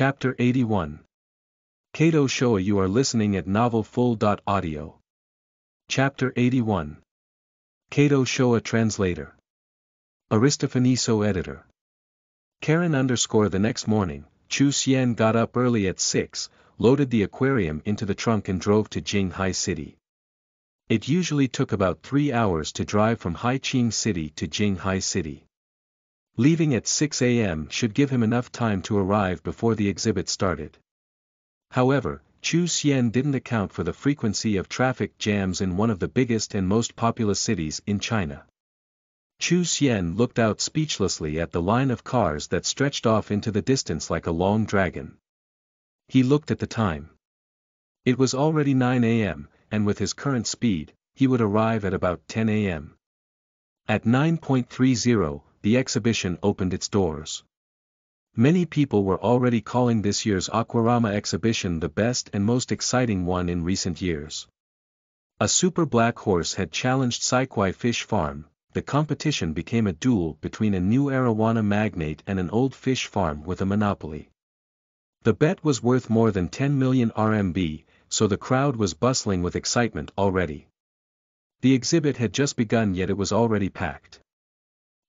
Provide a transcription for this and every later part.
Chapter 81. Kato Showa. You are listening at novelfull.audio. Chapter 81. Kato Showa. Translator. Aristofaniso. Editor. Karen _ The next morning, Chu Xian got up early at 6, loaded the aquarium into the trunk and drove to Jinghai City. It usually took about 3 hours to drive from Haiqing City to Jinghai City. Leaving at 6 a.m. should give him enough time to arrive before the exhibit started. However, Chu Xian didn't account for the frequency of traffic jams in one of the biggest and most populous cities in China. Chu Xian looked out speechlessly at the line of cars that stretched off into the distance like a long dragon. He looked at the time. It was already 9 a.m., and with his current speed, he would arrive at about 10 a.m. At 9:30, the exhibition opened its doors. Many people were already calling this year's Aquarama exhibition the best and most exciting one in recent years. A super black horse had challenged Saikwai Fish Farm. The competition became a duel between a new arowana magnate and an old fish farm with a monopoly. The bet was worth more than 10 million RMB, so the crowd was bustling with excitement already. The exhibit had just begun, yet it was already packed.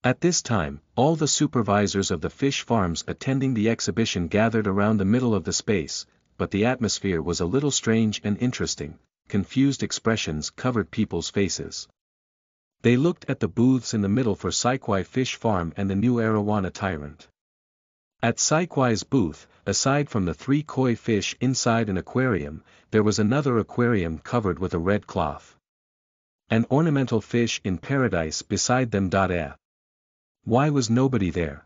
At this time, all the supervisors of the fish farms attending the exhibition gathered around the middle of the space, but the atmosphere was a little strange and interesting. Confused expressions covered people's faces. They looked at the booths in the middle for Saikwai Fish Farm and the new arowana tyrant. At Saikwai's booth, aside from the 3 koi fish inside an aquarium, there was another aquarium covered with a red cloth. An ornamental fish in paradise beside them. Why was nobody there?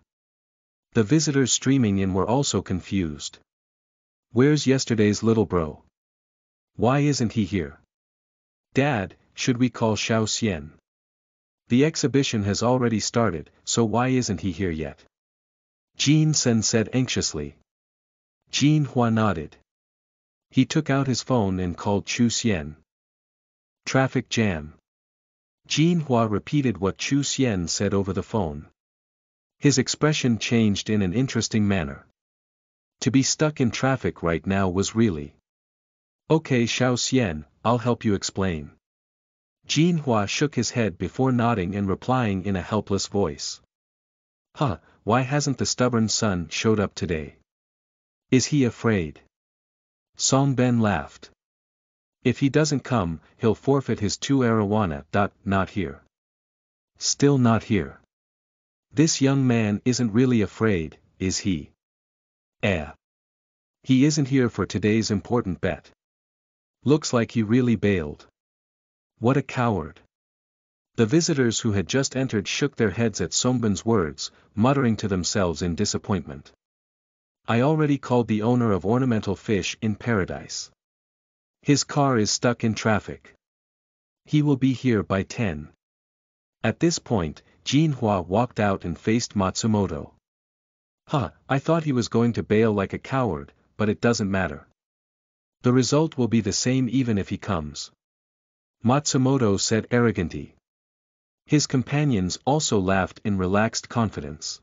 The visitors streaming in were also confused. Where's yesterday's little bro? Why isn't he here? Dad, should we call Xiao Xian? The exhibition has already started, so why isn't he here yet? Jin Sen said anxiously. Jin Hua nodded. He took out his phone and called Chu Xian. Traffic jam. Jin Hua repeated what Chu Xian said over the phone. His expression changed in an interesting manner. To be stuck in traffic right now was really. Okay, Xiao Xian, I'll help you explain. Jin Hua shook his head before nodding and replying in a helpless voice. Why hasn't the stubborn son showed up today? Is he afraid? Song Ben laughed. If he doesn't come, he'll forfeit his 2 arowana. Not here. Still not here. This young man isn't really afraid, is he? He isn't here for today's important bet. Looks like he really bailed. What a coward. The visitors who had just entered shook their heads at Songben's words, muttering to themselves in disappointment. I already called the owner of ornamental fish in paradise. His car is stuck in traffic. He will be here by 10. At this point, Jin Hua walked out and faced Matsumoto. I thought he was going to bail like a coward, but it doesn't matter. The result will be the same even if he comes. Matsumoto said arrogantly. His companions also laughed in relaxed confidence.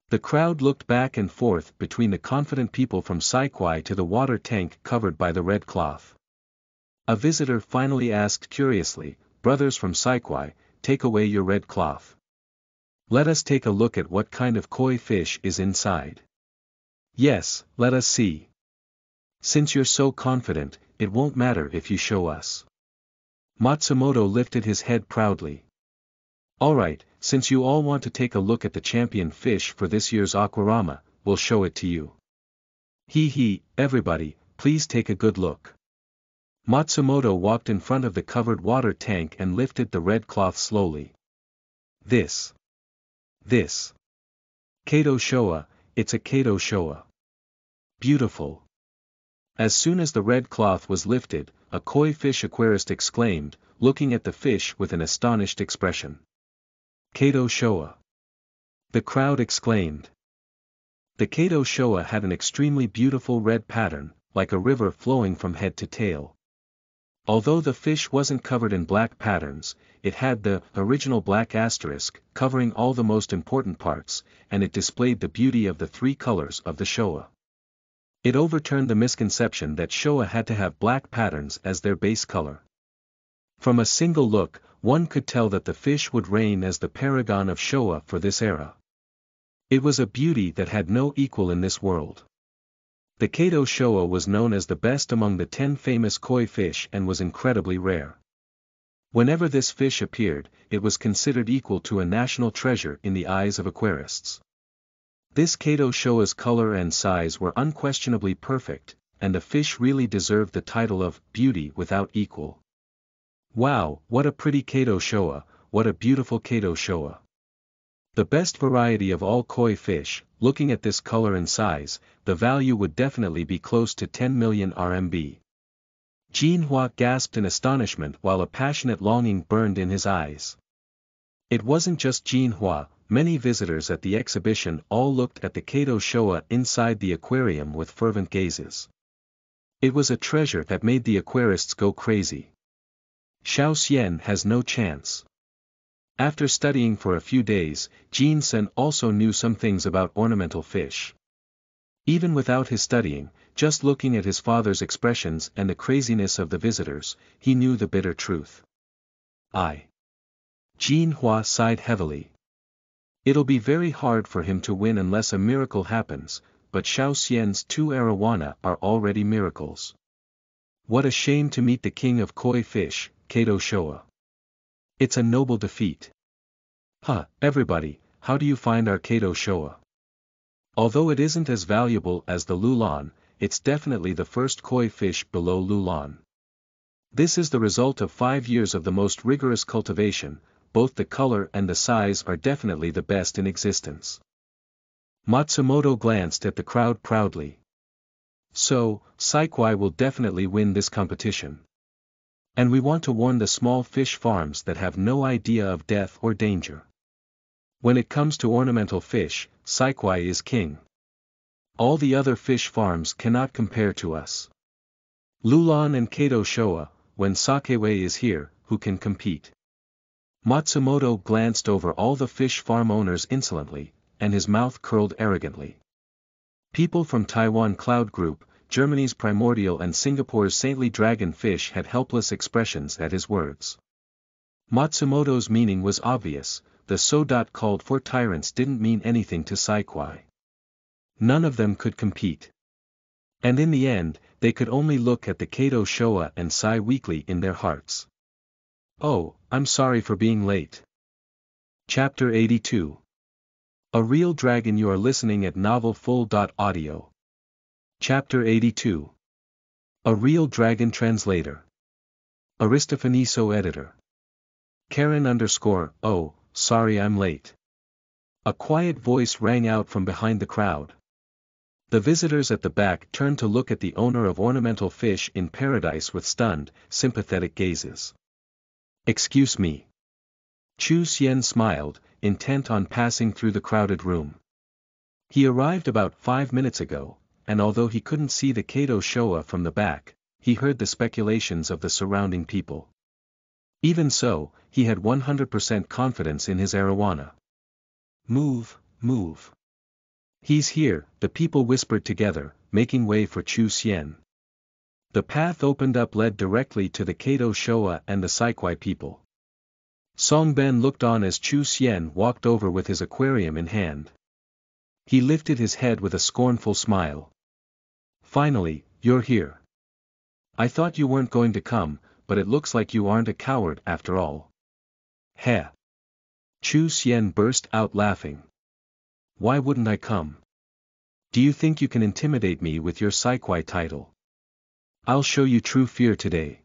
The crowd looked back and forth between the confident people from Saikwai to the water tank covered by the red cloth. A visitor finally asked curiously, brothers from Saikwai, take away your red cloth. Let us take a look at what kind of koi fish is inside. Yes, let us see. Since you're so confident, it won't matter if you show us. Matsumoto lifted his head proudly. Alright, since you all want to take a look at the champion fish for this year's Aquarama, we'll show it to you. Everybody, please take a good look. Matsumoto walked in front of the covered water tank and lifted the red cloth slowly. This. Kato Showa, it's a Kato Showa. Beautiful. As soon as the red cloth was lifted, a koi fish aquarist exclaimed, looking at the fish with an astonished expression. Kato Showa. The crowd exclaimed. The Kato Showa had an extremely beautiful red pattern, like a river flowing from head to tail. Although the fish wasn't covered in black patterns, it had the original black asterisk covering all the most important parts, and it displayed the beauty of the 3 colors of the Showa. It overturned the misconception that Showa had to have black patterns as their base color. From a single look, one could tell that the fish would reign as the paragon of Showa for this era. It was a beauty that had no equal in this world. The Kato Showa was known as the best among the 10 famous koi fish and was incredibly rare. Whenever this fish appeared, it was considered equal to a national treasure in the eyes of aquarists. This Kato Showa's color and size were unquestionably perfect, and the fish really deserved the title of beauty without equal. Wow, what a pretty Kato Showa, what a beautiful Kato Showa. The best variety of all koi fish. Looking at this color and size, the value would definitely be close to 10 million RMB. Jinhua gasped in astonishment while a passionate longing burned in his eyes. It wasn't just Jinhua, many visitors at the exhibition all looked at the Kato Showa inside the aquarium with fervent gazes. It was a treasure that made the aquarists go crazy. Xiao Xian has no chance. After studying for a few days, Jin Sen also knew some things about ornamental fish. Even without his studying, just looking at his father's expressions and the craziness of the visitors, he knew the bitter truth. Jinhua sighed heavily. It'll be very hard for him to win unless a miracle happens, but Xiao Xian's 2 arowana are already miracles. What a shame to meet the king of koi fish, Kato Showa. It's a noble defeat. Everybody, how do you find our Kato Showa? Although it isn't as valuable as the Lulan, it's definitely the first koi fish below Lulan. This is the result of 5 years of the most rigorous cultivation, both the color and the size are definitely the best in existence. Matsumoto glanced at the crowd proudly. So, Saikwai will definitely win this competition. And we want to warn the small fish farms that have no idea of death or danger. When it comes to ornamental fish, Saikwai is king. All the other fish farms cannot compare to us. Lulan and Kato Showa, when Sakeway is here, who can compete? Matsumoto glanced over all the fish farm owners insolently, and his mouth curled arrogantly. People from Taiwan Cloud Group, Germany's Primordial and Singapore's Saintly Dragon Fish had helpless expressions at his words. Matsumoto's meaning was obvious, the so-called 4 tyrants didn't mean anything to Saikwai. None of them could compete. And in the end, they could only look at the Kato Showa and sigh weakly in their hearts. Oh, I'm sorry for being late. Chapter 82. A Real Dragon. You are listening at novelfull.audio. Chapter 82. A Real Dragon. Translator. Aristofaniso Editor. Karen _ sorry I'm late. A quiet voice rang out from behind the crowd. The visitors at the back turned to look at the owner of ornamental fish in paradise with stunned, sympathetic gazes. Excuse me. Chu Xian smiled, intent on passing through the crowded room. He arrived about 5 minutes ago, and although he couldn't see the Kato Showa from the back, he heard the speculations of the surrounding people. Even so, he had 100% confidence in his arowana. Move, move. He's here, the people whispered together, making way for Chu Xian. The path opened up led directly to the Kato Showa and the Saikwai people. Song Ben looked on as Chu Xian walked over with his aquarium in hand. He lifted his head with a scornful smile. Finally, you're here. I thought you weren't going to come, but it looks like you aren't a coward after all. Heh. Chu Xian burst out laughing. Why wouldn't I come? Do you think you can intimidate me with your Saikwai title? I'll show you true fear today.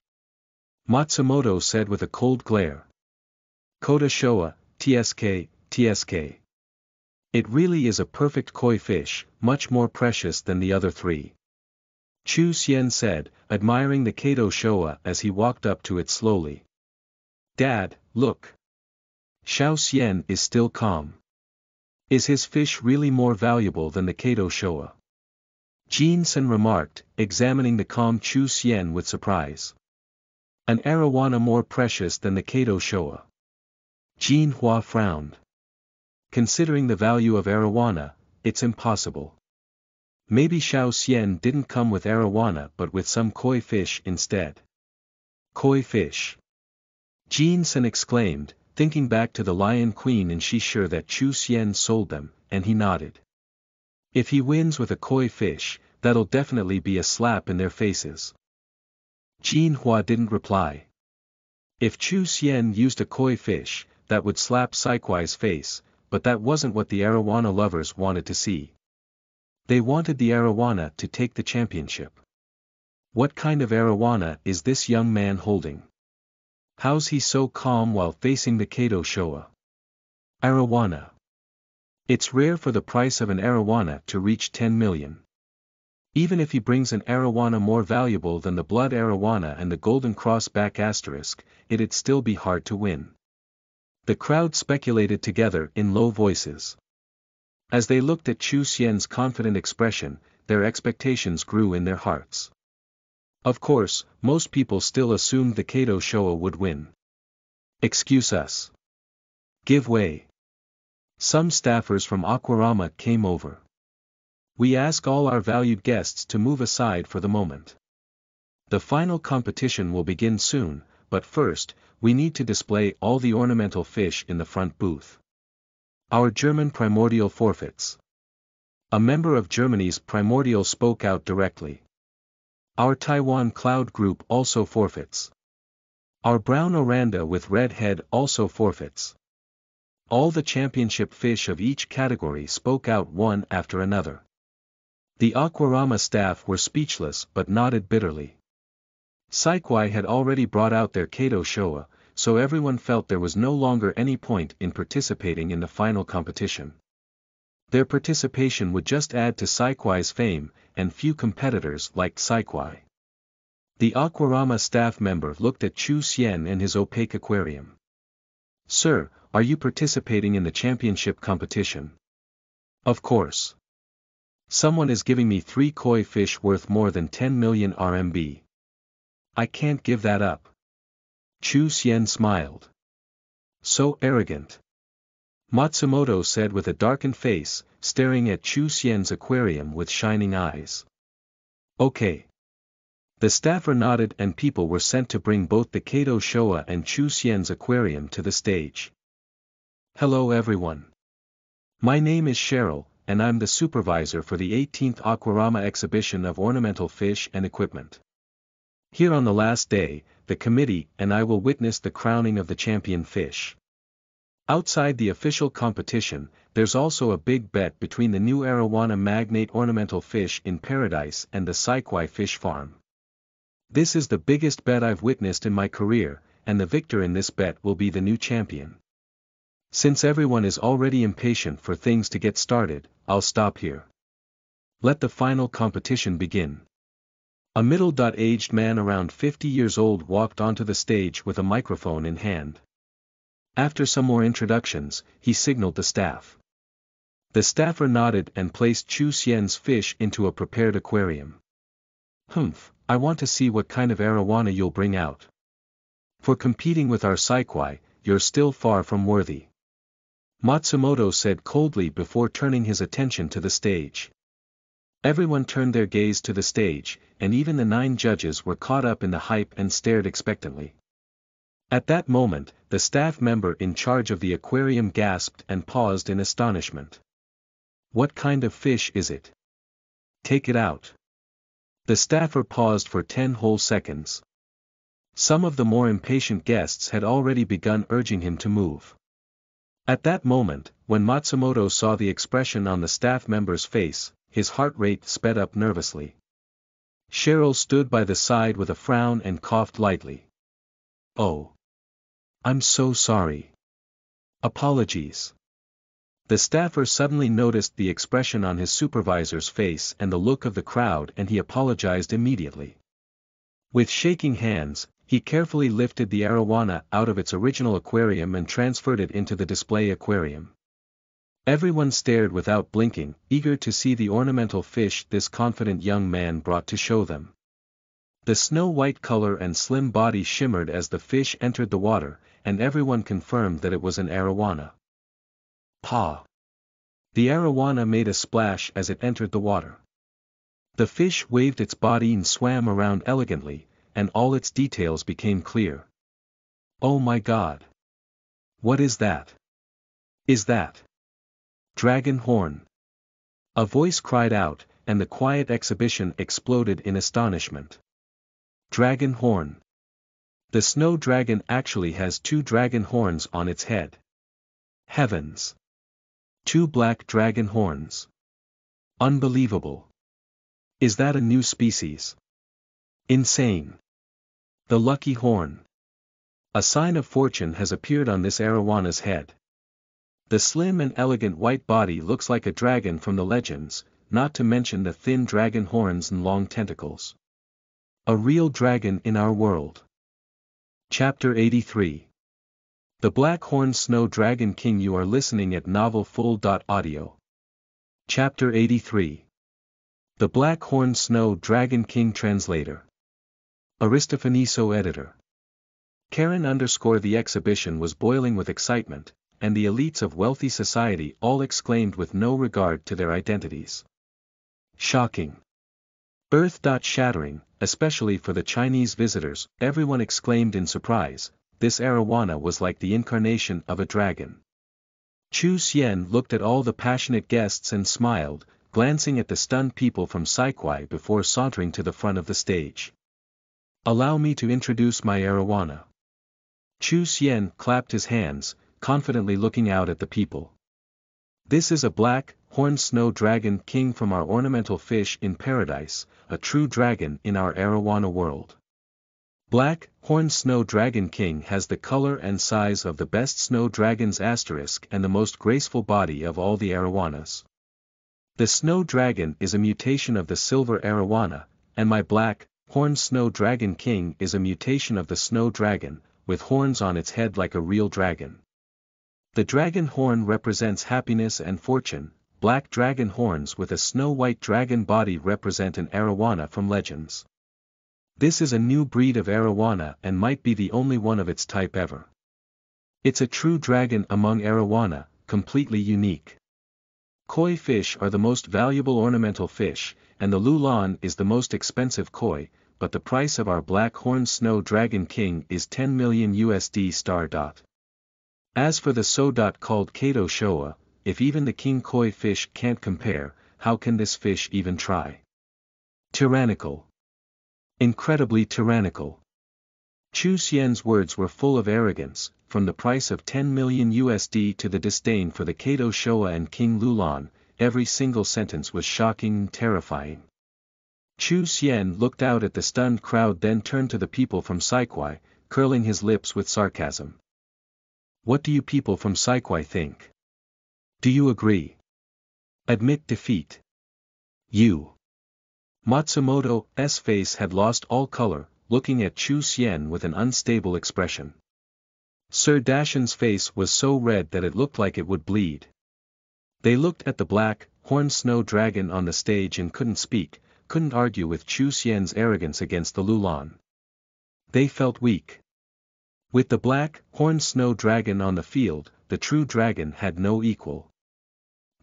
Matsumoto said with a cold glare. Kato Showa, TSK, TSK. It really is a perfect koi fish, much more precious than the other 3. Chu Xian said, admiring the Kato Showa as he walked up to it slowly. Dad, look. Xiao Xian is still calm. Is his fish really more valuable than the Kato Showa? Jin Sen remarked, examining the calm Chu Xian with surprise. An arowana more precious than the Kato Showa. Jinhua frowned. Considering the value of arowana, it's impossible. Maybe Xiao Xian didn't come with arowana but with some koi fish instead. Koi fish. Jin Sen exclaimed, thinking back to the Lion Queen, and she's sure that Chu Xian sold them, and he nodded. If he wins with a koi fish, that'll definitely be a slap in their faces. Jin Hua didn't reply. If Chu Xian used a koi fish, that would slap Saikwai's face, but that wasn't what the arowana lovers wanted to see. They wanted the arowana to take the championship. What kind of arowana is this young man holding? How's he so calm while facing the Kato Showa? Arowana. It's rare for the price of an arowana to reach 10 million. Even if he brings an arowana more valuable than the blood arowana and the golden cross back asterisk, it'd still be hard to win. The crowd speculated together in low voices. As they looked at Chu Xian's confident expression, their expectations grew in their hearts. Of course, most people still assumed the Kato Showa would win. Excuse us. Give way. Some staffers from Aquarama came over. We ask all our valued guests to move aside for the moment. The final competition will begin soon, but first, we need to display all the ornamental fish in the front booth. Our German primordial forfeits. A member of Germany's primordial spoke out directly. Our Taiwan Cloud Group also forfeits. Our brown oranda with red head also forfeits. All the championship fish of each category spoke out one after another. The Aquarama staff were speechless but nodded bitterly. Saikwai had already brought out their Kato Showa, so everyone felt there was no longer any point in participating in the final competition. Their participation would just add to Saikwai's fame, and few competitors liked Saikwai. The Aquarama staff member looked at Chu Xian and his opaque aquarium. Sir, are you participating in the championship competition? Of course. Someone is giving me 3 koi fish worth more than 10 million RMB. I can't give that up. Chu Xian smiled. So arrogant. Matsumoto said with a darkened face, staring at Chu Xian's aquarium with shining eyes. Okay. The staffer nodded and people were sent to bring both the Kato Showa and Chu Xian's aquarium to the stage. Hello everyone. My name is Cheryl, and I'm the supervisor for the 18th Aquarama exhibition of ornamental fish and equipment. Here on the last day, the committee and I will witness the crowning of the champion fish. Outside the official competition, there's also a big bet between the new arowana magnate ornamental fish in paradise and the Saikwai fish farm. This is the biggest bet I've witnessed in my career, and the victor in this bet will be the new champion. Since everyone is already impatient for things to get started, I'll stop here. Let the final competition begin. A middle-aged man around 50 years old walked onto the stage with a microphone in hand. After some more introductions, he signaled the staff. The staffer nodded and placed Chu Xian's fish into a prepared aquarium. I want to see what kind of arowana you'll bring out. For competing with our Saikwai, you're still far from worthy. Matsumoto said coldly before turning his attention to the stage. Everyone turned their gaze to the stage, and even the 9 judges were caught up in the hype and stared expectantly. At that moment, the staff member in charge of the aquarium gasped and paused in astonishment. What kind of fish is it? Take it out. The staffer paused for 10 whole seconds. Some of the more impatient guests had already begun urging him to move. At that moment, when Matsumoto saw the expression on the staff member's face, his heart rate sped up nervously. Cheryl stood by the side with a frown and coughed lightly. Oh. I'm so sorry. Apologies. The staffer suddenly noticed the expression on his supervisor's face and the look of the crowd, and he apologized immediately. With shaking hands, he carefully lifted the arowana out of its original aquarium and transferred it into the display aquarium. Everyone stared without blinking, eager to see the ornamental fish this confident young man brought to show them. The snow-white color and slim body shimmered as the fish entered the water, and everyone confirmed that it was an arowana. Pa! The arowana made a splash as it entered the water. The fish waved its body and swam around elegantly, and all its details became clear. Oh my God! What is that? Is that dragon horn? A voice cried out, and the quiet exhibition exploded in astonishment. Dragon horn. The snow dragon actually has 2 dragon horns on its head. Heavens! 2 black dragon horns. Unbelievable. Is that a new species? Insane. The lucky horn. A sign of fortune has appeared on this arowana's head. The slim and elegant white body looks like a dragon from the legends, not to mention the thin dragon horns and long tentacles. A real dragon in our world. Chapter 83. The Black Horned Snow Dragon King. You are listening at NovelFull.audio. Chapter 83. The Black Horned Snow Dragon King. Translator. Aristofaniso Editor. Karen_the exhibition was boiling with excitement, and the elites of wealthy society all exclaimed with no regard to their identities. Shocking. Earth-shattering, especially for the Chinese visitors, everyone exclaimed in surprise. This arowana was like the incarnation of a dragon. Chu Xian looked at all the passionate guests and smiled, glancing at the stunned people from Saikwai before sauntering to the front of the stage. Allow me to introduce my arowana. Chu Xian clapped his hands, confidently looking out at the people. This is a black, horned snow dragon king from our ornamental fish in paradise, a true dragon in our arowana world. Black, horned snow dragon king has the color and size of the best snow dragons * and the most graceful body of all the arowanas. The snow dragon is a mutation of the silver arowana, and my black, horned snow dragon king is a mutation of the snow dragon, with horns on its head like a real dragon. The dragon horn represents happiness and fortune. Black dragon horns with a snow-white dragon body represent an arowana from legends. This is a new breed of arowana and might be the only one of its type ever. It's a true dragon among arowana, completely unique. Koi fish are the most valuable ornamental fish, and the lulan is the most expensive koi, but the price of our black horned snow dragon king is 10 million USD*. As for the called Kato Showa, if even the king koi fish can't compare, how can this fish even try? Tyrannical. Incredibly tyrannical. Chu Xian's words were full of arrogance, from the price of 10 million USD to the disdain for the Kato Showa and King Lulan, every single sentence was shocking and terrifying. Chu Xian looked out at the stunned crowd, then turned to the people from Saikwai, curling his lips with sarcasm. What do you people from Saikwai think? Do you agree? Admit defeat. You. Matsumoto's face had lost all color, looking at Chu Xian with an unstable expression. Sir Dashan's face was so red that it looked like it would bleed. They looked at the black, horned snow dragon on the stage and couldn't speak, couldn't argue with Chu Xian's arrogance against the lulan. They felt weak. With the black, horned snow dragon on the field, the true dragon had no equal.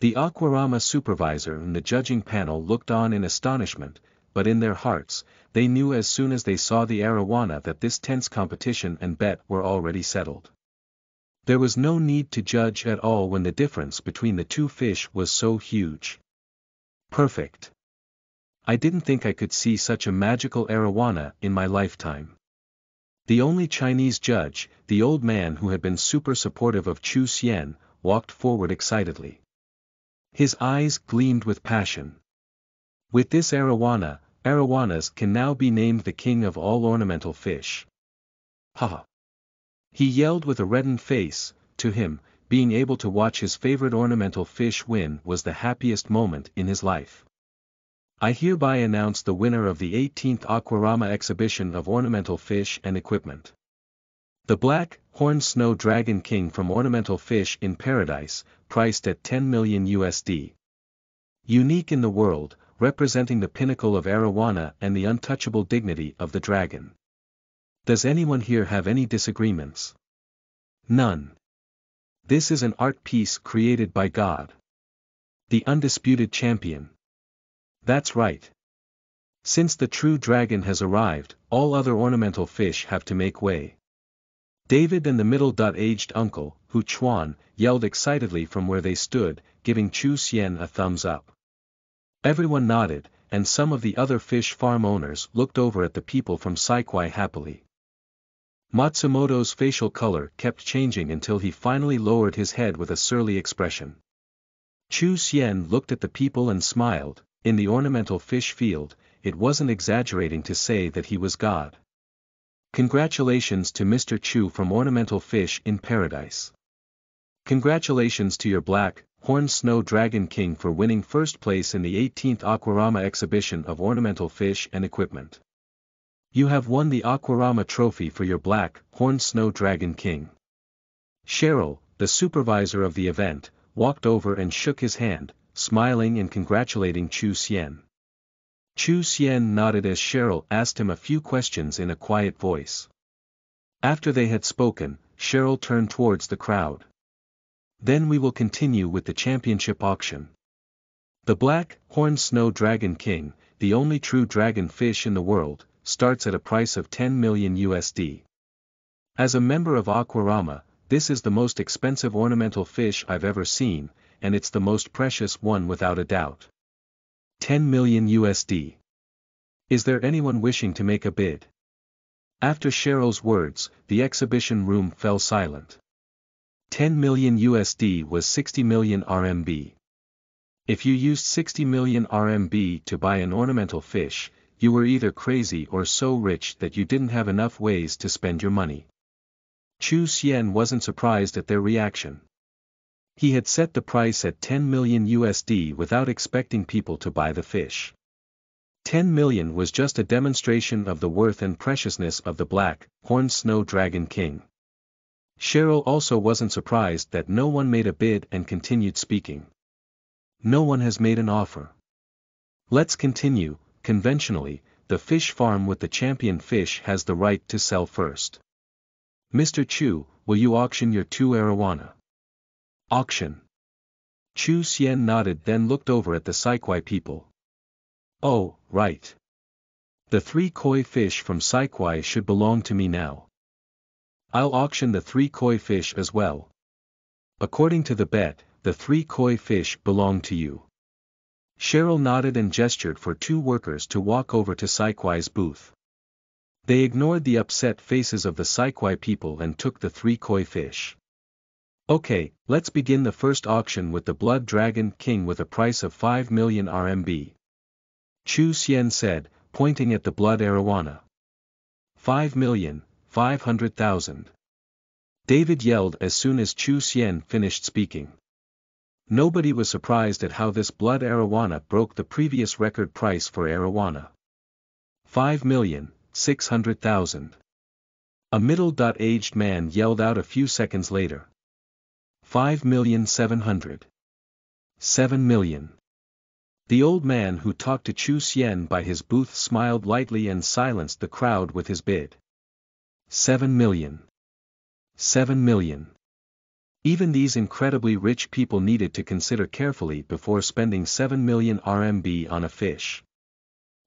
The Aquarama supervisor and the judging panel looked on in astonishment, but in their hearts, they knew as soon as they saw the arowana that this tense competition and bet were already settled. There was no need to judge at all when the difference between the two fish was so huge. Perfect. I didn't think I could see such a magical arowana in my lifetime. The only Chinese judge, the old man who had been super supportive of Chu Xian, walked forward excitedly. His eyes gleamed with passion. With this arowana, arowanas can now be named the king of all ornamental fish. Ha! He yelled with a reddened face. To him, being able to watch his favorite ornamental fish win was the happiest moment in his life. I hereby announce the winner of the 18th Aquarama exhibition of ornamental fish and equipment. The black, horned snow dragon king from ornamental fish in paradise, priced at 10 million USD. Unique in the world, representing the pinnacle of arowana and the untouchable dignity of the dragon. Does anyone here have any disagreements? None. This is an art piece created by God. The undisputed champion. That's right. Since the true dragon has arrived, all other ornamental fish have to make way. David and the middle-aged uncle, Hu Chuan, yelled excitedly from where they stood, giving Chu Xian a thumbs up. Everyone nodded, and some of the other fish farm owners looked over at the people from Saikwai happily. Matsumoto's facial color kept changing until he finally lowered his head with a surly expression. Chu Xian looked at the people and smiled. In the ornamental fish field, it wasn't exaggerating to say that he was God. Congratulations to Mr. Chu from Ornamental Fish in Paradise. Congratulations to your black, horned snow dragon king for winning first place in the 18th Aquarama exhibition of ornamental fish and equipment. You have won the Aquarama trophy for your black, horned snow dragon king. Cheryl, the supervisor of the event, walked over and shook his hand, smiling and congratulating Chu Xian. Chu Xian nodded as Cheryl asked him a few questions in a quiet voice. After they had spoken, Cheryl turned towards the crowd. Then we will continue with the championship auction. The black, horned snow dragon king, the only true dragon fish in the world, starts at a price of 10 million USD. As a member of Aquarama, this is the most expensive ornamental fish I've ever seen, and it's the most precious one without a doubt. 10 million USD. Is there anyone wishing to make a bid? After Cheryl's words, the exhibition room fell silent. 10 million USD was 60 million RMB. If you used 60 million RMB to buy an ornamental fish, you were either crazy or so rich that you didn't have enough ways to spend your money. Chu Xian wasn't surprised at their reaction. He had set the price at 10 million USD without expecting people to buy the fish. 10 million was just a demonstration of the worth and preciousness of the black, horned snow dragon king. Cheryl also wasn't surprised that no one made a bid and continued speaking. No one has made an offer. Let's continue. Conventionally, the fish farm with the champion fish has the right to sell first. Mr. Chu, will you auction your two arowana? Auction. Chu Xian nodded, then looked over at the Saikwai people. Oh, right. The 3 koi fish from Saikwai should belong to me now. I'll auction the 3 koi fish as well. According to the bet, the 3 koi fish belong to you. Cheryl nodded and gestured for 2 workers to walk over to Saikwai's booth. They ignored the upset faces of the Saikwai people and took the 3 koi fish. Okay, let's begin the first auction with the Blood Dragon King with a price of 5 million RMB. Chu Xian said, pointing at the blood arowana. 5,500,000. David yelled as soon as Chu Xian finished speaking. Nobody was surprised at how this blood arowana broke the previous record price for arowana. 5,600,000. A middle-aged man yelled out a few seconds later. 5,700,000. 7 million. The old man who talked to Chu Xian by his booth smiled lightly and silenced the crowd with his bid. 7 million. 7 million. Even these incredibly rich people needed to consider carefully before spending 7 million RMB on a fish.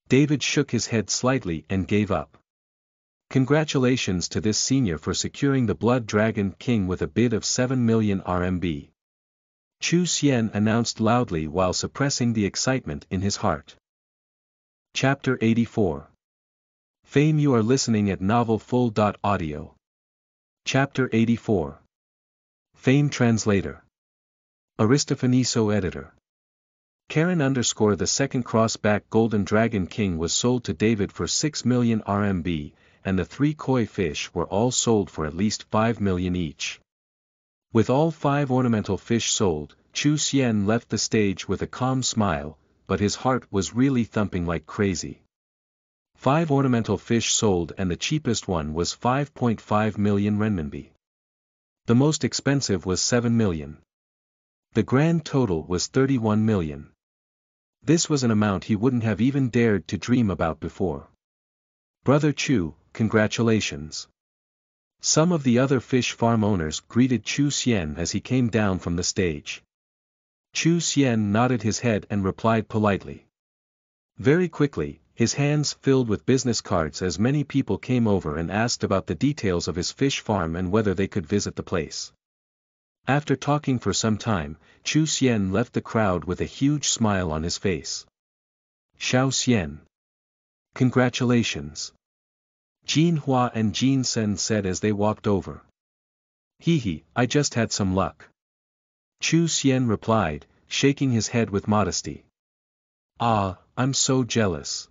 David shook his head slightly and gave up. Congratulations to this senior for securing the Blood Dragon King with a bid of 7 million RMB. Chu Xian announced loudly while suppressing the excitement in his heart. Chapter 84. Fame. You are listening at novelfull.audio. Chapter 84. Fame. Translator. Aristofaniso editor. Karen _ the second crossback Golden Dragon King was sold to David for 6 million RMB, and the 3 koi fish were all sold for at least 5 million each. With all 5 ornamental fish sold, Chu Xian left the stage with a calm smile, but his heart was really thumping like crazy. 5 ornamental fish sold and the cheapest one was 5.5 million renminbi. The most expensive was 7 million. The grand total was 31 million. This was an amount he wouldn't have even dared to dream about before. Brother Chu, congratulations. Some of the other fish farm owners greeted Chu Xian as he came down from the stage. Chu Xian nodded his head and replied politely. Very quickly, his hands filled with business cards as many people came over and asked about the details of his fish farm and whether they could visit the place. After talking for some time, Chu Xian left the crowd with a huge smile on his face. Xiao Xian. Congratulations. Jin Hua and Jin Sen said as they walked over. Hee, I just had some luck. Chu Xian replied, shaking his head with modesty. Ah, I'm so jealous.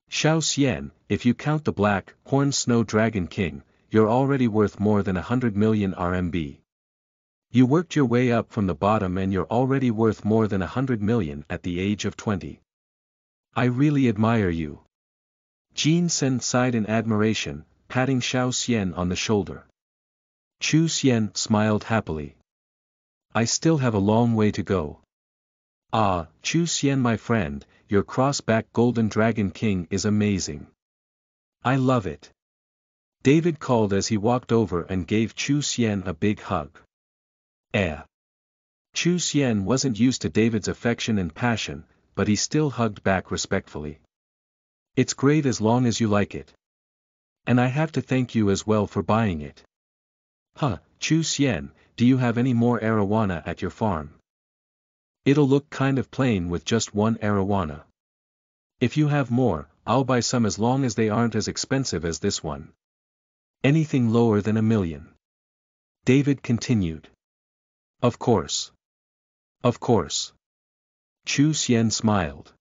Xiao Xian, if you count the black, horned snow dragon king, you're already worth more than 100 million RMB. You worked your way up from the bottom and you're already worth more than 100 million at the age of 20. I really admire you. Jin Sen sighed in admiration, patting Xiao Xian on the shoulder. Chu Xian smiled happily. I still have a long way to go. Ah, Chu Xian my friend, your cross-back golden dragon king is amazing. I love it. David called as he walked over and gave Chu Xian a big hug. Chu Xian wasn't used to David's affection and passion, but he still hugged back respectfully. It's great as long as you like it. And I have to thank you as well for buying it. Chu Xian, do you have any more arowana at your farm? It'll look kind of plain with just one arowana. If you have more, I'll buy some as long as they aren't as expensive as this one. Anything lower than 1 million. David continued. Of course. Of course. Chu Xian smiled.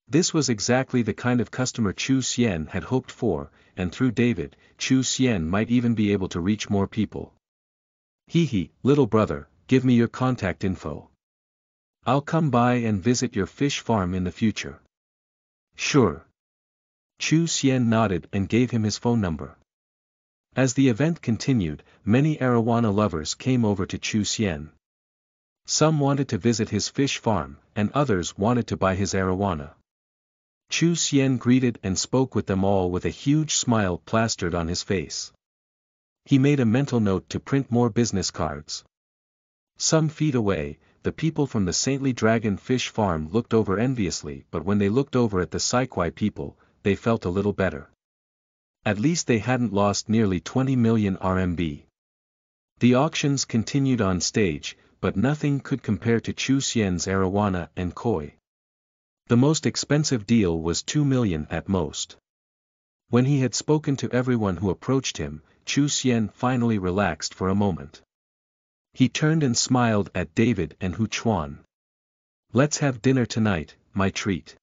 This was exactly the kind of customer Chu Xian had hoped for, and through David, Chu Xian might even be able to reach more people. Hee, little brother, give me your contact info. I'll come by and visit your fish farm in the future. Sure. Chu Xian nodded and gave him his phone number. As the event continued, many arowana lovers came over to Chu Xian. Some wanted to visit his fish farm, and others wanted to buy his arowana. Chu Xian greeted and spoke with them all with a huge smile plastered on his face. He made a mental note to print more business cards. Some feet away, the people from the Saintly Dragon Fish Farm looked over enviously, but when they looked over at the Saikwai people, they felt a little better. At least they hadn't lost nearly 20 million RMB. The auctions continued on stage, but nothing could compare to Chu Xian's arowana and koi. The most expensive deal was 2 million at most. When he had spoken to everyone who approached him, Chu Xian finally relaxed for a moment. He turned and smiled at David and Hu Chuan. Let's have dinner tonight, my treat.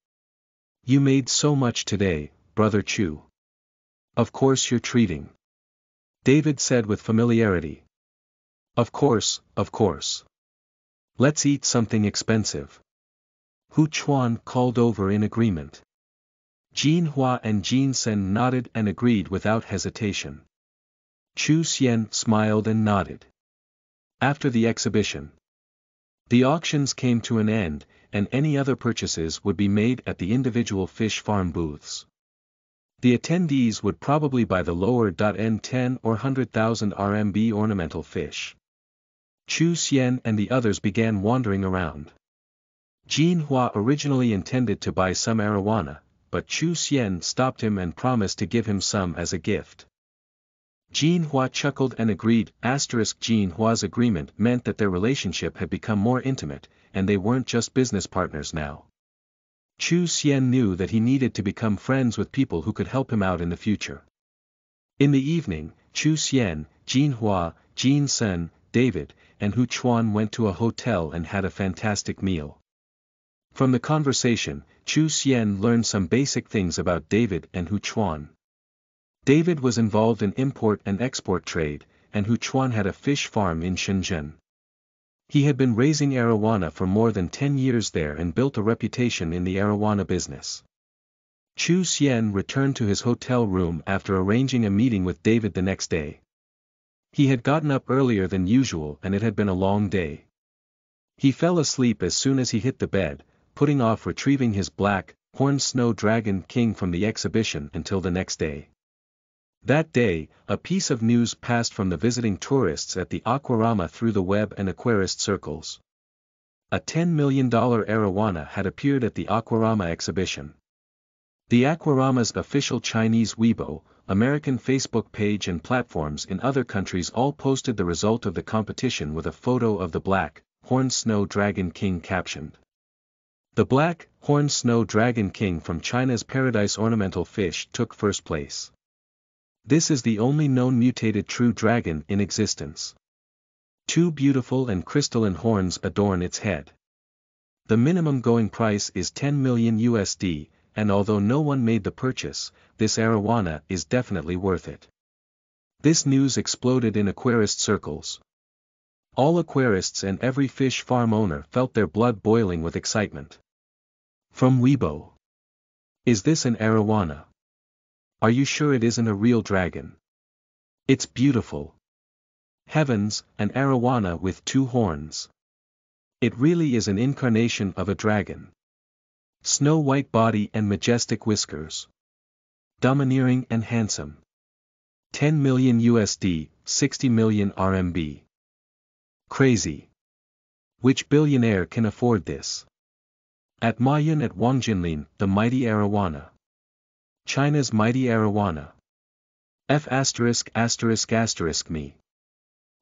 You made so much today, brother Chu. Of course you're treating. David said with familiarity. Of course, of course. Let's eat something expensive. Hu Chuan called over in agreement. Jin Hua and Jin Sen nodded and agreed without hesitation. Chu Xian smiled and nodded. After the exhibition, the auctions came to an end, and any other purchases would be made at the individual fish farm booths. The attendees would probably buy the lower end 10 or 100,000 RMB ornamental fish. Chu Xian and the others began wandering around. Jin Hua originally intended to buy some arowana, but Chu Xian stopped him and promised to give him some as a gift. Jin Hua chuckled and agreed. Jin Hua's agreement meant that their relationship had become more intimate, and they weren't just business partners now. Chu Xian knew that he needed to become friends with people who could help him out in the future. In the evening, Chu Xian, Jin Hua, Jin Sen, David, and Hu Chuan went to a hotel and had a fantastic meal. From the conversation, Chu Xian learned some basic things about David and Hu Chuan. David was involved in import and export trade, and Hu Chuan had a fish farm in Shenzhen. He had been raising arowana for more than 10 years there and built a reputation in the arowana business. Chu Xian returned to his hotel room after arranging a meeting with David the next day. He had gotten up earlier than usual and it had been a long day. He fell asleep as soon as he hit the bed, putting off retrieving his black, horned snow dragon king from the exhibition until the next day. That day, a piece of news passed from the visiting tourists at the Aquarama through the web and aquarist circles. A $10 million arowana had appeared at the Aquarama exhibition. The Aquarama's official Chinese Weibo, American Facebook page and platforms in other countries all posted the result of the competition with a photo of the black, horned snow dragon king captioned. The black, horned snow dragon king from China's Paradise ornamental fish took first place. This is the only known mutated true dragon in existence. 2 beautiful and crystalline horns adorn its head. The minimum going price is 10 million USD, and although no one made the purchase, this arowana is definitely worth it. This news exploded in aquarist circles. All aquarists and every fish farm owner felt their blood boiling with excitement. From Weibo. Is this an arowana? Are you sure it isn't a real dragon? It's beautiful. Heavens, an arowana with 2 horns. It really is an incarnation of a dragon. Snow-white body and majestic whiskers. Domineering and handsome. 10 million USD, 60 million RMB. Crazy. Which billionaire can afford this? At Ma Yun at Wangjinlin, the mighty arowana. China's mighty arowana. Me.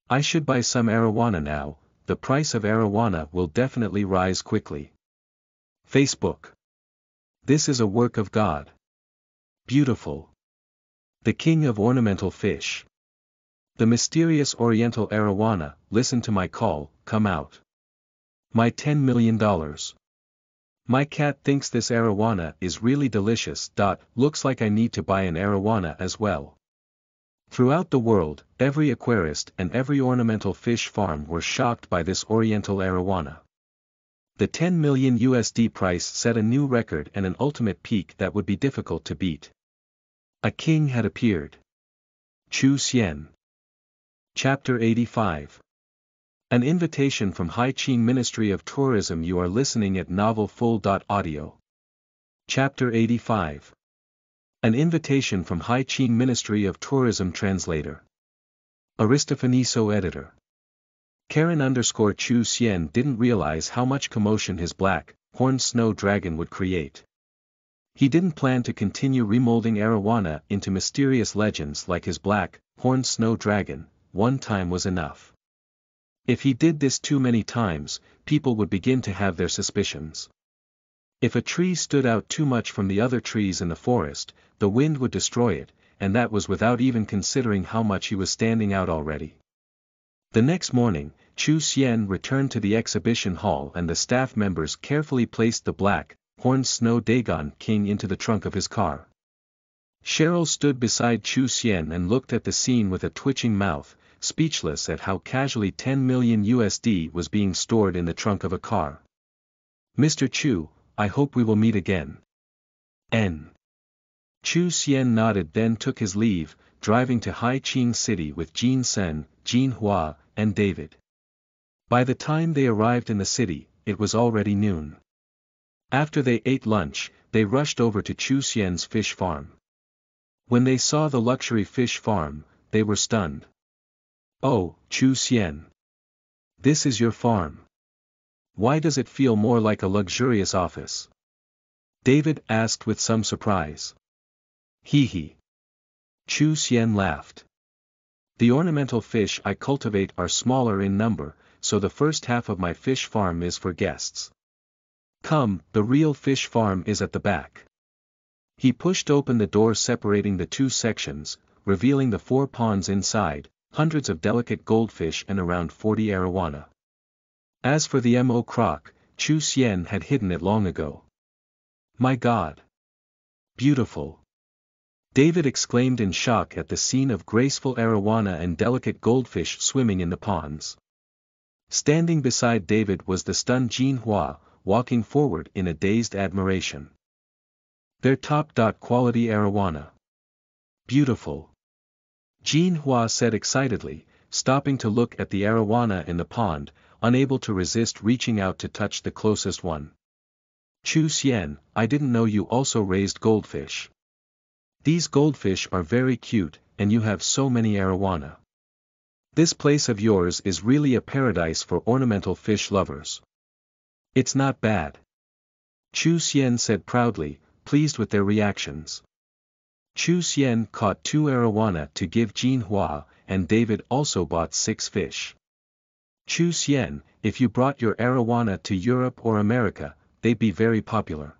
I should buy some arowana now. The price of arowana will definitely rise quickly. Facebook. This is a work of God. Beautiful. The king of ornamental fish. The mysterious oriental arowana, listen to my call, come out. My $10 million. My cat thinks this arowana is really delicious. Looks like I need to buy an arowana as well. Throughout the world, every aquarist and every ornamental fish farm were shocked by this oriental arowana. The 10 million USD price set a new record and an ultimate peak that would be difficult to beat. A king had appeared. Chu Xian. Chapter 85. An invitation from Haiqing Ministry of Tourism. You are listening at novelfull.audio. Chapter 85. An invitation from Haiqing Ministry of Tourism. Translator. Aristofaniso editor. Karen_Chu Xian didn't realize how much commotion his black, horned snow dragon would create. He didn't plan to continue remolding arowana into mysterious legends like his black, horned snow dragon. One time was enough. If he did this too many times, people would begin to have their suspicions. If a tree stood out too much from the other trees in the forest, the wind would destroy it, and that was without even considering how much he was standing out already. The next morning, Chu Xian returned to the exhibition hall and the staff members carefully placed the black, horned snow dragon king into the trunk of his car. Cheryl stood beside Chu Xian and looked at the scene with a twitching mouth, speechless at how casually 10 million USD was being stored in the trunk of a car. Mr. Chu, I hope we will meet again. N. Chu Xian nodded, then took his leave, driving to Haiqing City with Jin Sen, Jin Hua, and David. By the time they arrived in the city, it was already noon. After they ate lunch, they rushed over to Chu Xian's fish farm. When they saw the luxury fish farm, they were stunned. Oh, Chu Xian. This is your farm. Why does it feel more like a luxurious office? David asked with some surprise. Hee. Chu Xian laughed. The ornamental fish I cultivate are smaller in number, so the first half of my fish farm is for guests. Come, the real fish farm is at the back. He pushed open the door separating the 2 sections, revealing the 4 ponds inside, hundreds of delicate goldfish and around 40 arowana. As for the Mo croc, Chu Xian had hidden it long ago. My God! Beautiful! David exclaimed in shock at the scene of graceful arowana and delicate goldfish swimming in the ponds. Standing beside David was the stunned Jin Hua, walking forward in a dazed admiration. Their top-quality arowana. Beautiful! Jin Hua said excitedly, stopping to look at the arowana in the pond, unable to resist reaching out to touch the closest one. Chu Xian, I didn't know you also raised goldfish. These goldfish are very cute, and you have so many arowana. This place of yours is really a paradise for ornamental fish lovers. It's not bad. Chu Xian said proudly, pleased with their reactions. Chu Xian caught 2 arowana to give Jin Hua, and David also bought 6 fish. Chu Xian, if you brought your arowana to Europe or America, they'd be very popular.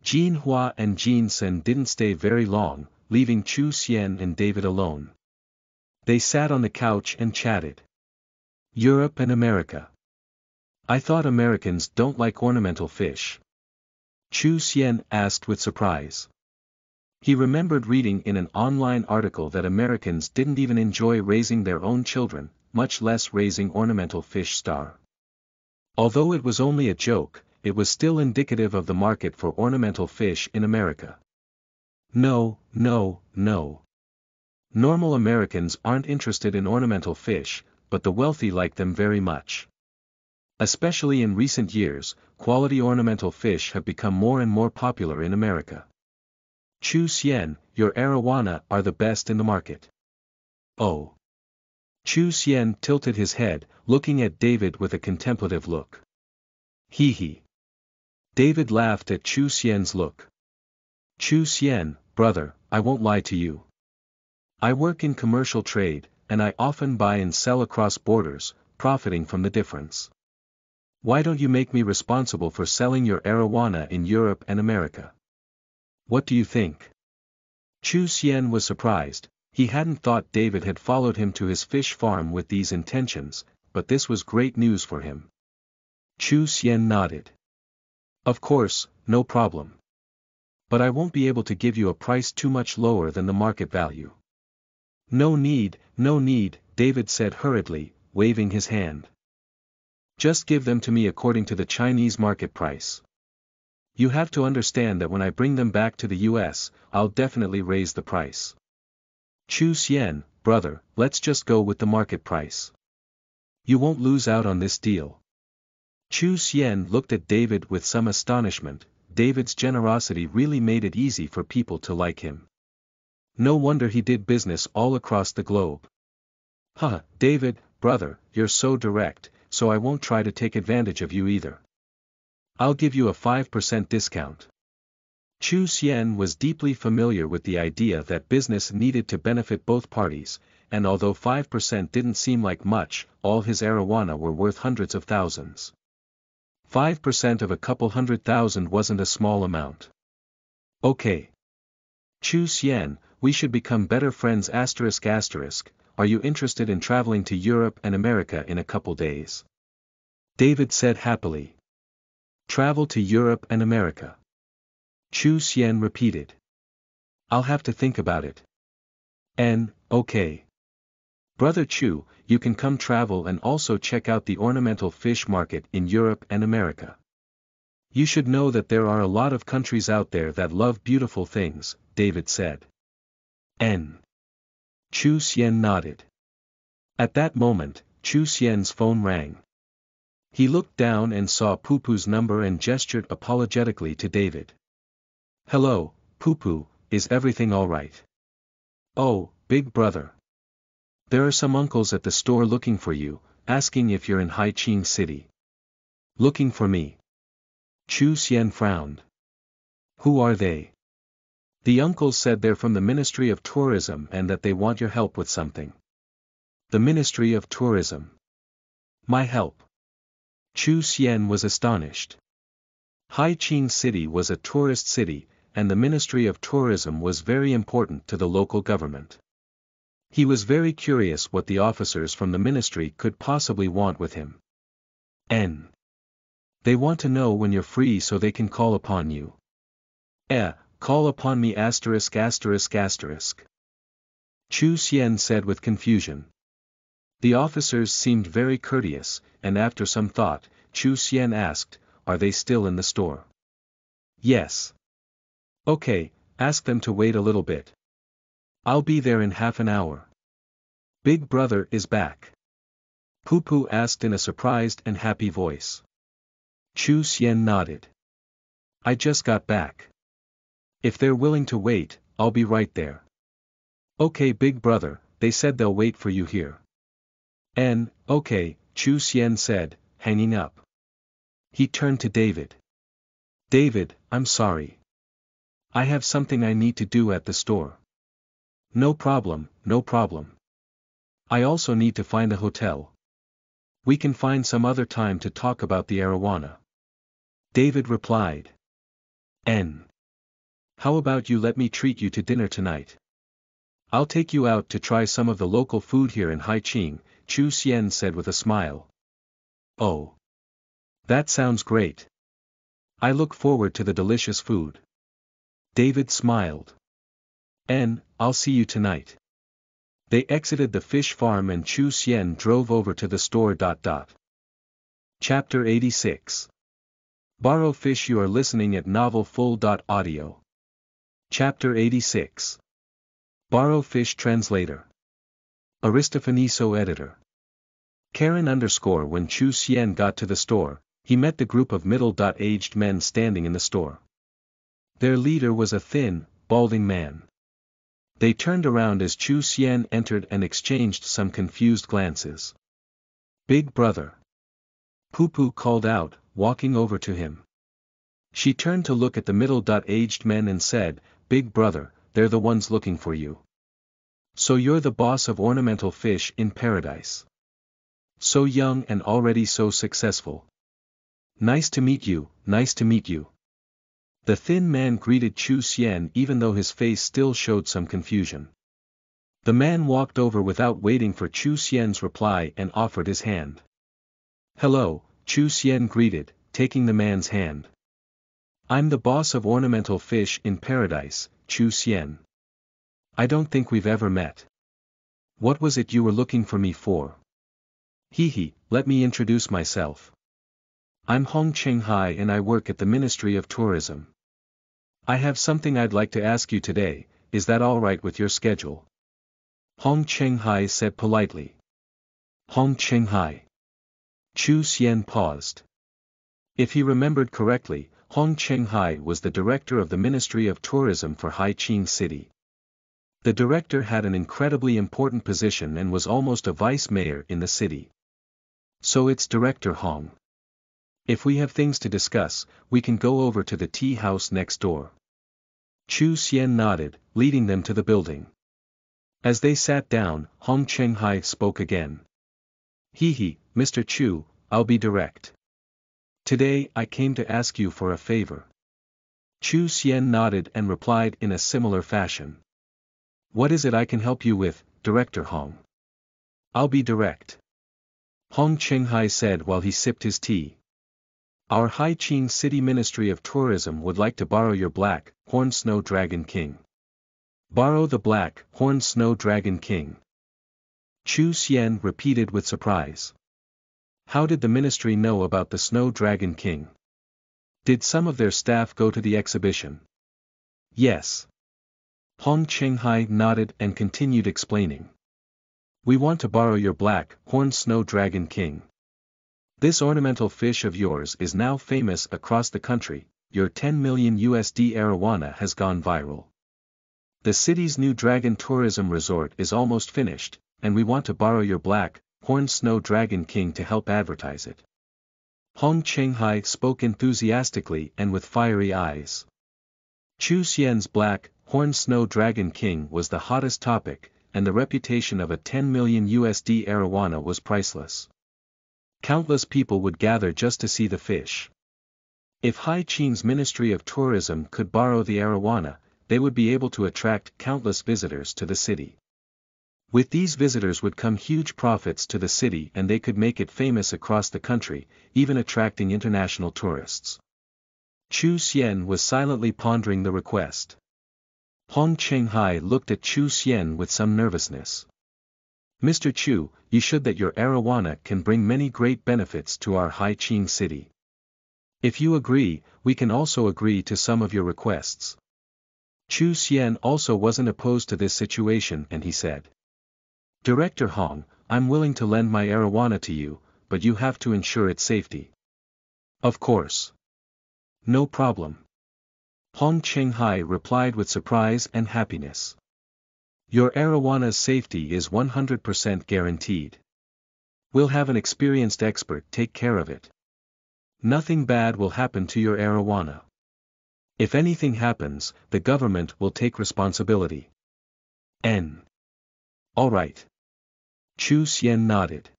Jin Hua and Jin Sen didn't stay very long, leaving Chu Xian and David alone. They sat on the couch and chatted. Europe and America. I thought Americans don't like ornamental fish. Chu Xian asked with surprise. He remembered reading in an online article that Americans didn't even enjoy raising their own children, much less raising ornamental fish. Although it was only a joke, it was still indicative of the market for ornamental fish in America. No. Normal Americans aren't interested in ornamental fish, but the wealthy like them very much. Especially in recent years, quality ornamental fish have become more and more popular in America. Chu Xian, your arowana are the best in the market. Oh. Chu Xian tilted his head, looking at David with a contemplative look. Hee. David laughed at Chu Xian's look. Chu Xian, brother, I won't lie to you. I work in commercial trade, and I often buy and sell across borders, profiting from the difference. Why don't you make me responsible for selling your arowana in Europe and America? What do you think? Chu Xian was surprised. He hadn't thought David had followed him to his fish farm with these intentions, but this was great news for him. Chu Xian nodded. Of course, no problem. But I won't be able to give you a price too much lower than the market value. No need, David said hurriedly, waving his hand. Just give them to me according to the Chinese market price. You have to understand that when I bring them back to the US, I'll definitely raise the price. Chu Xian, brother, let's just go with the market price. You won't lose out on this deal. Chu Xian looked at David with some astonishment. David's generosity really made it easy for people to like him. No wonder he did business all across the globe. David, brother, you're so direct, so I won't try to take advantage of you either. I'll give you a 5% discount. Chu Xian was deeply familiar with the idea that business needed to benefit both parties, and although 5% didn't seem like much, all his arowana were worth hundreds of thousands. 5% of a couple $100,000 wasn't a small amount. Okay. Chu Xian, we should become better friends. Are you interested in traveling to Europe and America in a couple days? David said happily. Travel to Europe and America. Chu Xian repeated. I'll have to think about it. Okay. Brother Chu, you can come travel and also check out the ornamental fish market in Europe and America. You should know that there are a lot of countries out there that love beautiful things, David said. Chu Xian nodded. At that moment, Chu Xian's phone rang. He looked down and saw Pupu's number and gestured apologetically to David. Hello, Pupu, is everything alright? Oh, big brother. There are some uncles at the store looking for you, asking if you're in Haiqing City. Looking for me? Chu Xian frowned. Who are they? The uncles said they're from the Ministry of Tourism and that they want your help with something. The Ministry of Tourism. My help. Chu Xian was astonished. Haiqing City was a tourist city, and the Ministry of Tourism was very important to the local government. He was very curious what the officers from the ministry could possibly want with him. They want to know when you're free so they can call upon you. Call upon me ****. Chu Xian said with confusion. The officers seemed very courteous, and after some thought, Chu Xian asked, are they still in the store? Yes. Okay, ask them to wait a little bit. I'll be there in half an hour. Big brother is back. Pupu asked in a surprised and happy voice. Chu Xian nodded. I just got back. If they're willing to wait, I'll be right there. Okay big brother, they said they'll wait for you here. Okay, Chu Xian said, hanging up. He turned to David. David, I'm sorry. I have something I need to do at the store. No problem, no problem. I also need to find a hotel. We can find some other time to talk about the arowana. David replied. N. How about you let me treat you to dinner tonight? I'll take you out to try some of the local food here in Haicheng, Chu Xian said with a smile. Oh. That sounds great. I look forward to the delicious food. David smiled. N, I'll see you tonight. They exited the fish farm and Chu Xian drove over to the store. Chapter 86. Borrow Fish. You are listening at novelfull.audio. Chapter 86. Borrow Fish. Translator. Aristofaniso editor. Karen _ When Chu Xian got to the store, he met the group of middle-aged men standing in the store. Their leader was a thin, balding man. They turned around as Chu Xian entered and exchanged some confused glances. Big brother. Pupu called out, walking over to him. She turned to look at the middle-aged men and said, Big brother, they're the ones looking for you. So you're the boss of ornamental fish in paradise. So young and already so successful. Nice to meet you, nice to meet you. The thin man greeted Chu Xian even though his face still showed some confusion. The man walked over without waiting for Chu Xian's reply and offered his hand. Hello, Chu Xian greeted, taking the man's hand. I'm the boss of ornamental fish in paradise, Chu Xian. I don't think we've ever met. What was it you were looking for me for? Hehe, let me introduce myself. I'm Hong Chenghai and I work at the Ministry of Tourism. I have something I'd like to ask you today, is that alright with your schedule? Hong Chenghai said politely. Hong Chenghai. Chu Xian paused. If he remembered correctly, Hong Chenghai was the director of the Ministry of Tourism for Haicheng City. The director had an incredibly important position and was almost a vice mayor in the city. So it's Director Hong. If we have things to discuss, we can go over to the tea house next door. Chu Xian nodded, leading them to the building. As they sat down, Hong Chenghai spoke again. Hehe, Mr. Chu, I'll be direct. Today I came to ask you for a favor. Chu Xian nodded and replied in a similar fashion. What is it I can help you with, Director Hong? I'll be direct. Hong Chenghai said while he sipped his tea. Our Haicheng City Ministry of Tourism would like to borrow your black, horned snow dragon king. Borrow the black, horned snow dragon king. Chu Xian repeated with surprise. How did the ministry know about the snow dragon king? Did some of their staff go to the exhibition? Yes. Hong Chenghai nodded and continued explaining. We want to borrow your black, horned snow dragon king. This ornamental fish of yours is now famous across the country, your 10 million USD arowana has gone viral. The city's new dragon tourism resort is almost finished, and we want to borrow your black, horned snow dragon king to help advertise it. Hong Chenghai spoke enthusiastically and with fiery eyes. Chu Xian's black, horned snow dragon king was the hottest topic, and the reputation of a 10 million USD arowana was priceless. Countless people would gather just to see the fish. If Haicheng's Ministry of Tourism could borrow the arowana, they would be able to attract countless visitors to the city. With these visitors would come huge profits to the city and they could make it famous across the country, even attracting international tourists. Chu Xian was silently pondering the request. Hong Chenghai looked at Chu Xian with some nervousness. Mr. Chu, you should that your arowana can bring many great benefits to our Haicheng city. If you agree, we can also agree to some of your requests. Chu Xian also wasn't opposed to this situation and he said. Director Hong, I'm willing to lend my arowana to you, but you have to ensure its safety. Of course. No problem. Hong Chenghai replied with surprise and happiness. Your arawana's safety is 100% guaranteed. We'll have an experienced expert take care of it. Nothing bad will happen to your arowana. If anything happens, the government will take responsibility. All right. Chu Xian nodded.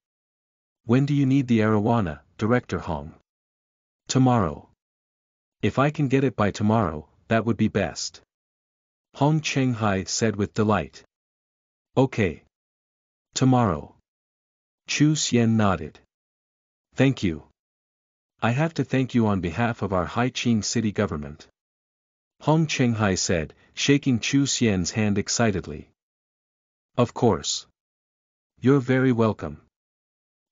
When do you need the arowana, Director Hong? Tomorrow. If I can get it by tomorrow, that would be best. Hong Chenghai said with delight. Okay. Tomorrow. Chu Xian nodded. Thank you. I have to thank you on behalf of our Haiqing city government. Hong Chenghai said, shaking Chu Xian's hand excitedly. Of course. You're very welcome.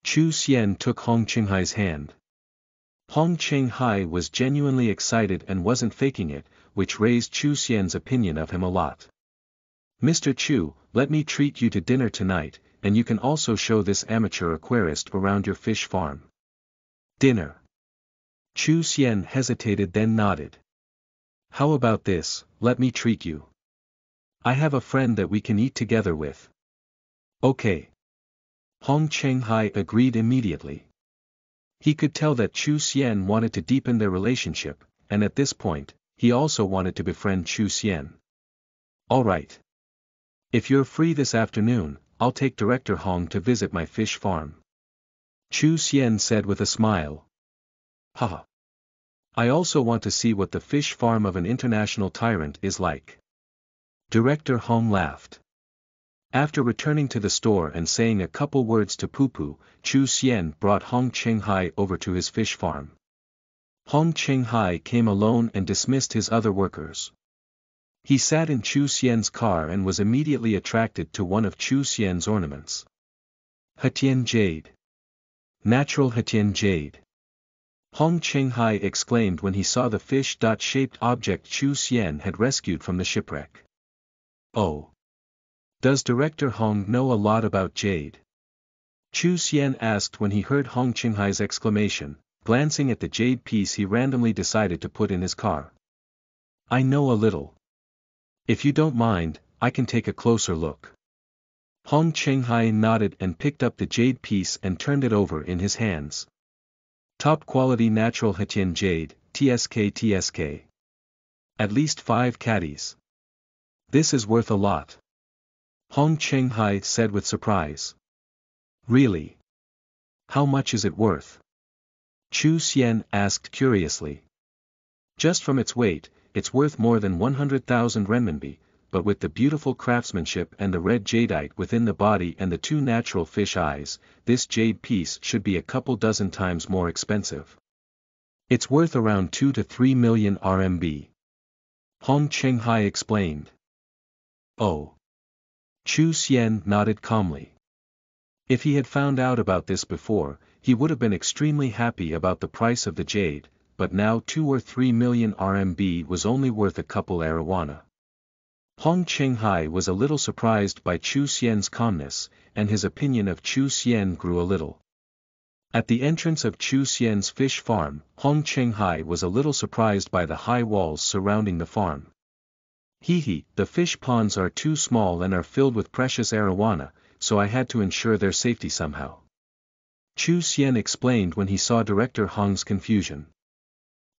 Chu Xian took Hong Chenghai's hand. Hong Chenghai was genuinely excited and wasn't faking it, which raised Chu Xian's opinion of him a lot. Mr. Chu, let me treat you to dinner tonight, and you can also show this amateur aquarist around your fish farm. Dinner. Chu Xian hesitated then nodded. How about this, let me treat you. I have a friend that we can eat together with. Okay. Hong Chenghai agreed immediately. He could tell that Chu Xian wanted to deepen their relationship, and at this point, he also wanted to befriend Chu Xian. All right. If you're free this afternoon, I'll take Director Hong to visit my fish farm. Chu Xian said with a smile. Haha. I also want to see what the fish farm of an international tyrant is like. Director Hong laughed. After returning to the store and saying a couple words to Pupu, Chu Xian brought Hong Chenghai over to his fish farm. Hong Chenghai came alone and dismissed his other workers. He sat in Chu Xian's car and was immediately attracted to one of Chu Xian's ornaments. Hetian jade. Natural Hetian jade. Hong Chenghai exclaimed when he saw the fish-shaped object Chu Xian had rescued from the shipwreck. Oh. Does Director Hong know a lot about jade? Chu Xian asked when he heard Hong Chenghai's exclamation, glancing at the jade piece he randomly decided to put in his car. I know a little. If you don't mind, I can take a closer look. Hong Chenghai nodded and picked up the jade piece and turned it over in his hands. Top quality natural Hetian jade, TSK. At least 5 caddies. This is worth a lot. Hong Chenghai said with surprise. Really? How much is it worth? Chu Xian asked curiously. Just from its weight, it's worth more than 100,000 renminbi, but with the beautiful craftsmanship and the red jadeite within the body and the 2 natural fish eyes, this jade piece should be a couple dozen times more expensive. It's worth around 2 to 3 million RMB. Hong Chenghai explained. Oh. Chu Xian nodded calmly. If he had found out about this before, he would have been extremely happy about the price of the jade, but now 2 or 3 million RMB was only worth a couple arowana. Hong Chenghai was a little surprised by Chu Xian's calmness, and his opinion of Chu Xian grew a little. At the entrance of Chu Xian's fish farm, Hong Chenghai was a little surprised by the high walls surrounding the farm. The fish ponds are too small and are filled with precious arowana, so I had to ensure their safety somehow. Chu Xian explained when he saw Director Hong's confusion.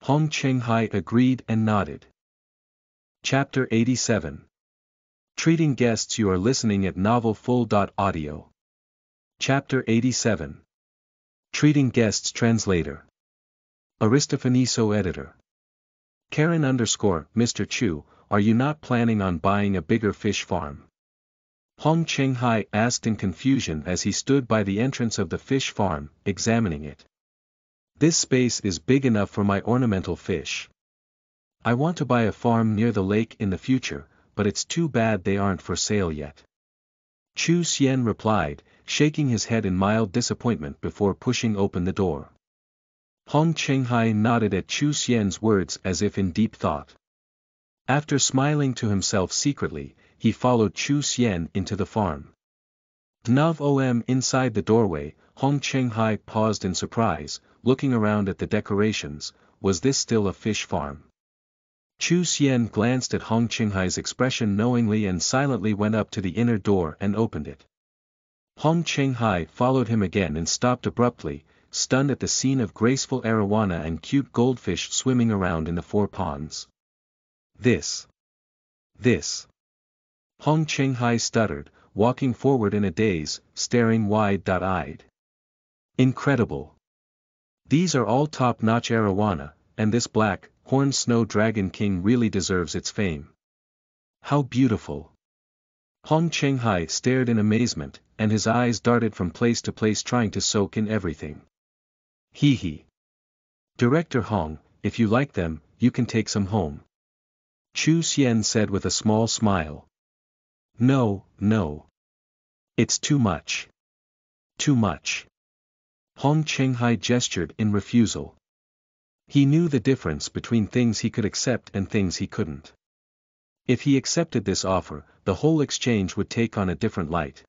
Hong Chenghai agreed and nodded. Chapter 87. Treating guests. You are listening at novelfull.audio. Chapter 87. Treating guests. Translator. Aristofaniso editor. Karen Mr. Chu, are you not planning on buying a bigger fish farm? Hong Chenghai asked in confusion as he stood by the entrance of the fish farm, examining it. This space is big enough for my ornamental fish. I want to buy a farm near the lake in the future, but it's too bad they aren't for sale yet. Chu Xian replied, shaking his head in mild disappointment before pushing open the door. Hong Chenghai nodded at Chu Xian's words as if in deep thought. After smiling to himself secretly, he followed Chu Xian into the farm. Inside the doorway, Hong Chenghai paused in surprise, looking around at the decorations. Was this still a fish farm? Chu Xian glanced at Hong Chenghai's expression knowingly and silently went up to the inner door and opened it. Hong Chenghai followed him again and stopped abruptly, stunned at the scene of graceful arowana and cute goldfish swimming around in the 4 ponds. This. Hong Chenghai stuttered, walking forward in a daze, staring wide-eyed. Incredible. These are all top-notch arowana, and this black, horned snow dragon king really deserves its fame. How beautiful. Hong Chenghai stared in amazement, and his eyes darted from place to place trying to soak in everything. Hee. Director Hong, if you like them, you can take some home. Chu Xian said with a small smile. No. It's too much. Too much. Hong Chenghai gestured in refusal. He knew the difference between things he could accept and things he couldn't. If he accepted this offer, the whole exchange would take on a different light.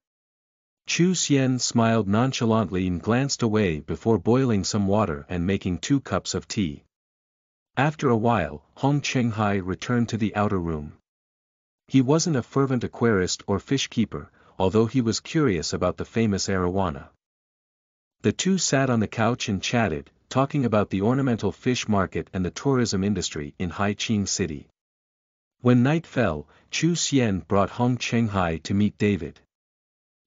Chu Xian smiled nonchalantly and glanced away before boiling some water and making 2 cups of tea. After a while, Hong Chenghai returned to the outer room. He wasn't a fervent aquarist or fish keeper, although he was curious about the famous arowana. The two sat on the couch and chatted, talking about the ornamental fish market and the tourism industry in Haiqing City. When night fell, Chu Xian brought Hong Chenghai to meet David.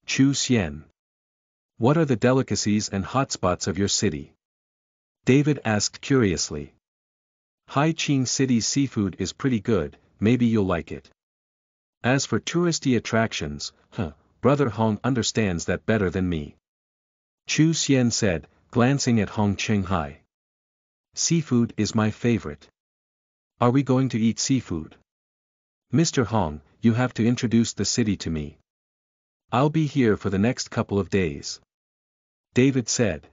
Chu Xian. What are the delicacies and hotspots of your city? David asked curiously. Haiqing City's seafood is pretty good, maybe you'll like it. As for touristy attractions, Brother Hong understands that better than me. Chu Xian said, glancing at Hong Chenghai. Seafood is my favorite. Are we going to eat seafood? Mr. Hong, you have to introduce the city to me. I'll be here for the next couple of days. David said.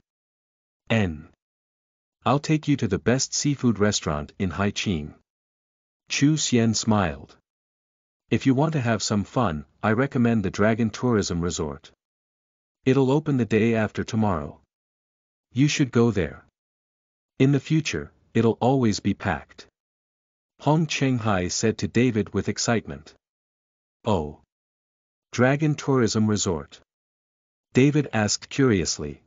I'll take you to the best seafood restaurant in Haiqing. Chu Xian smiled. If you want to have some fun, I recommend the Dragon Tourism Resort. It'll open the day after tomorrow. You should go there. In the future, it'll always be packed. Hong Chenghai said to David with excitement. Oh. Dragon Tourism Resort. David asked curiously.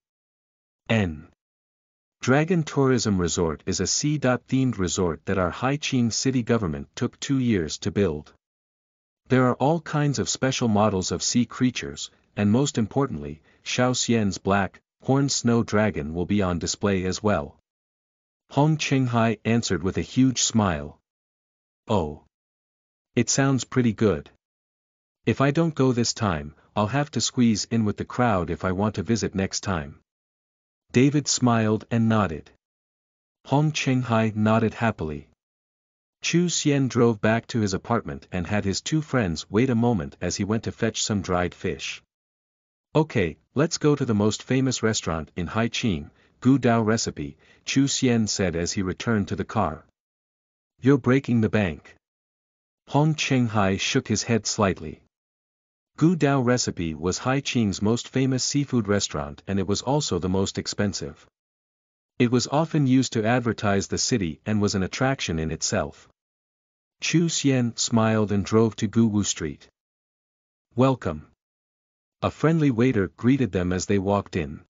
Dragon Tourism Resort is a sea-themed resort that our Haiqing city government took 2 years to build. There are all kinds of special models of sea creatures, and most importantly, Xiao Xian's black, horned snow dragon will be on display as well. Hong Chenghai answered with a huge smile. Oh. It sounds pretty good. If I don't go this time, I'll have to squeeze in with the crowd if I want to visit next time. David smiled and nodded. Hong Chenghai nodded happily. Chu Xian drove back to his apartment and had his 2 friends wait a moment as he went to fetch some dried fish. Okay, let's go to the most famous restaurant in Haiqing, Gu Dao Recipe, Chu Xian said as he returned to the car. You're breaking the bank. Hong Chenghai shook his head slightly. Gu Dao Recipe was Haiqing's most famous seafood restaurant and it was also the most expensive. It was often used to advertise the city and was an attraction in itself. Chu Xian smiled and drove to Guwu Street. Welcome. A friendly waiter greeted them as they walked in.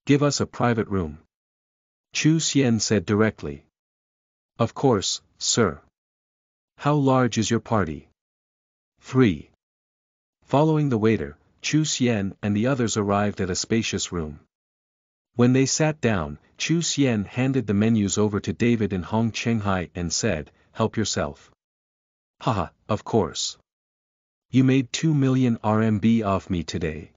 Give us a private room. Chu Xian said directly. Of course, sir. How large is your party? 3. Following the waiter, Chu Xian and the others arrived at a spacious room. When they sat down, Chu Xian handed the menus over to David and Hong Chenghai and said, help yourself. Haha, of course. You made 2 million RMB off me today.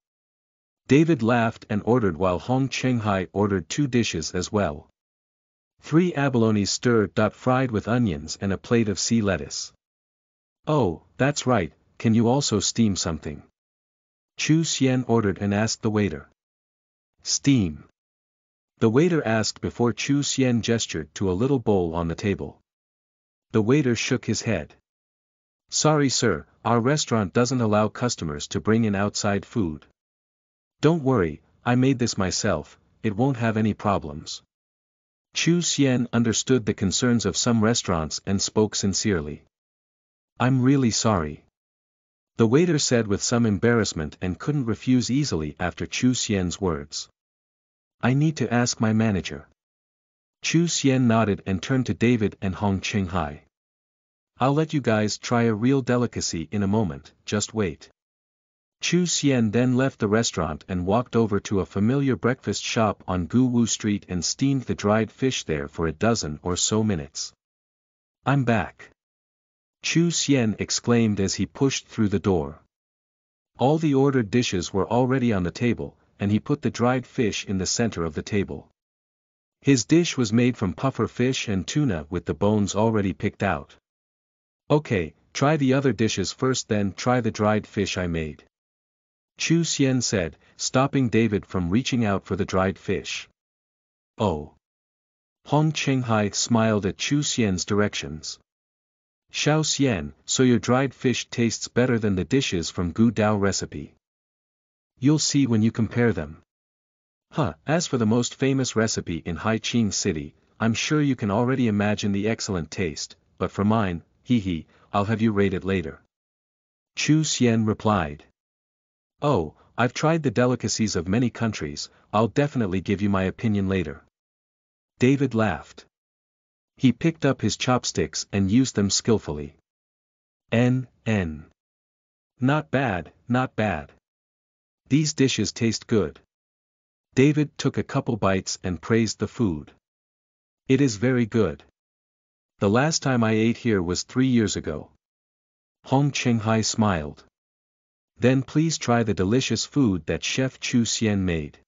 David laughed and ordered while Hong Chenghai ordered 2 dishes as well. 3 abalone stirred fried with onions and a plate of sea lettuce. Oh, that's right, can you also steam something? Chu Xian ordered and asked the waiter. Steam. The waiter asked before Chu Xian gestured to a little bowl on the table. The waiter shook his head. Sorry sir, our restaurant doesn't allow customers to bring in outside food. Don't worry, I made this myself, it won't have any problems. Chu Xian understood the concerns of some restaurants and spoke sincerely. I'm really sorry. The waiter said with some embarrassment and couldn't refuse easily after Chu Xian's words. I need to ask my manager. Chu Xian nodded and turned to David and Hong Chenghai. I'll let you guys try a real delicacy in a moment, just wait. Chu Xian then left the restaurant and walked over to a familiar breakfast shop on Gu Wu Street and steamed the dried fish there for a dozen or so minutes. I'm back. Chu Xian exclaimed as he pushed through the door. All the ordered dishes were already on the table, and he put the dried fish in the center of the table. His dish was made from puffer fish and tuna with the bones already picked out. Okay, try the other dishes first, then try the dried fish I made. Chu Xian said, stopping David from reaching out for the dried fish. Oh. Hong Qinghai smiled at Chu Xian's directions. Xiao Xian, so your dried fish tastes better than the dishes from Gu Dao recipe. You'll see when you compare them. As for the most famous recipe in Haiqing City, I'm sure you can already imagine the excellent taste, but for mine, I'll have you rate it later. Chu Xian replied. Oh, I've tried the delicacies of many countries, I'll definitely give you my opinion later. David laughed. He picked up his chopsticks and used them skillfully. Not bad, not bad. These dishes taste good. David took a couple bites and praised the food. It is very good. The last time I ate here was 3 years ago. Hong Qinghai smiled. Then please try the delicious food that Chef Chu Xian made.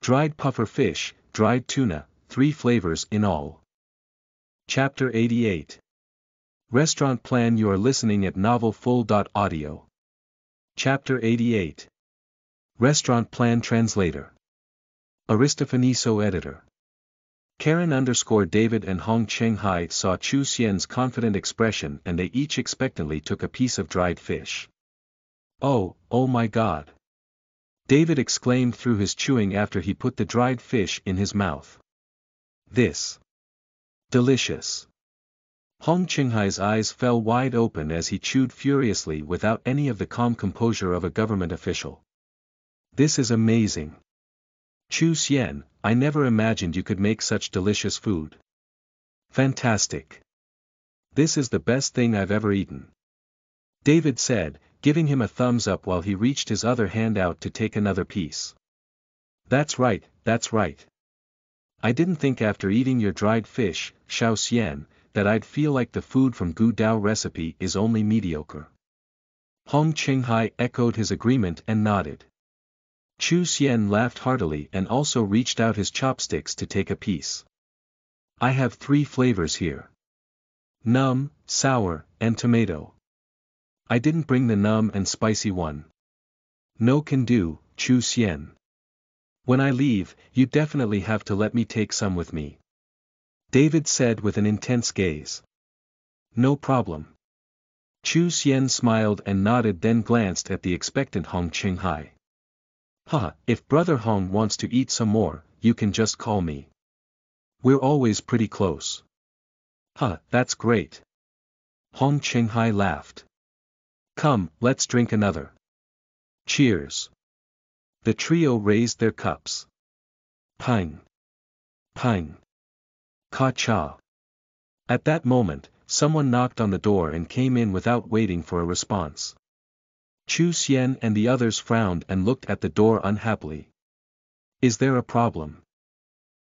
Dried puffer fish, dried tuna, 3 flavors in all. Chapter 88. Restaurant Plan. You are listening at novelfull.audio. Chapter 88. Restaurant Plan Translator. Aristofaniso Editor. Karen_David and Hong Qinghai saw Chu Xian's confident expression and they each expectantly took a piece of dried fish. Oh my God! David exclaimed through his chewing after he put the dried fish in his mouth. This. Delicious. Hong Qinghai's eyes fell wide open as he chewed furiously without any of the calm composure of a government official. This is amazing. Chu Xian, I never imagined you could make such delicious food. Fantastic. This is the best thing I've ever eaten. David said, giving him a thumbs up while he reached his other hand out to take another piece. That's right, that's right. I didn't think after eating your dried fish, Xiao Xian, that I'd feel like the food from Gu Dao recipe is only mediocre. Hong Qinghai echoed his agreement and nodded. Chu Xian laughed heartily and also reached out his chopsticks to take a piece. I have 3 flavors here. Numb, sour, and tomato. I didn't bring the numb and spicy one. No can do, Chu Xian. When I leave, you definitely have to let me take some with me. David said with an intense gaze. No problem. Chu Xian smiled and nodded, then glanced at the expectant Hong Qinghai. If Brother Hong wants to eat some more, you can just call me. We're always pretty close. That's great. Hong Qinghai laughed. Come, let's drink another. Cheers. The trio raised their cups. Pang. Pang. Ka-cha. At that moment, someone knocked on the door and came in without waiting for a response. Chu Xian and the others frowned and looked at the door unhappily. Is there a problem?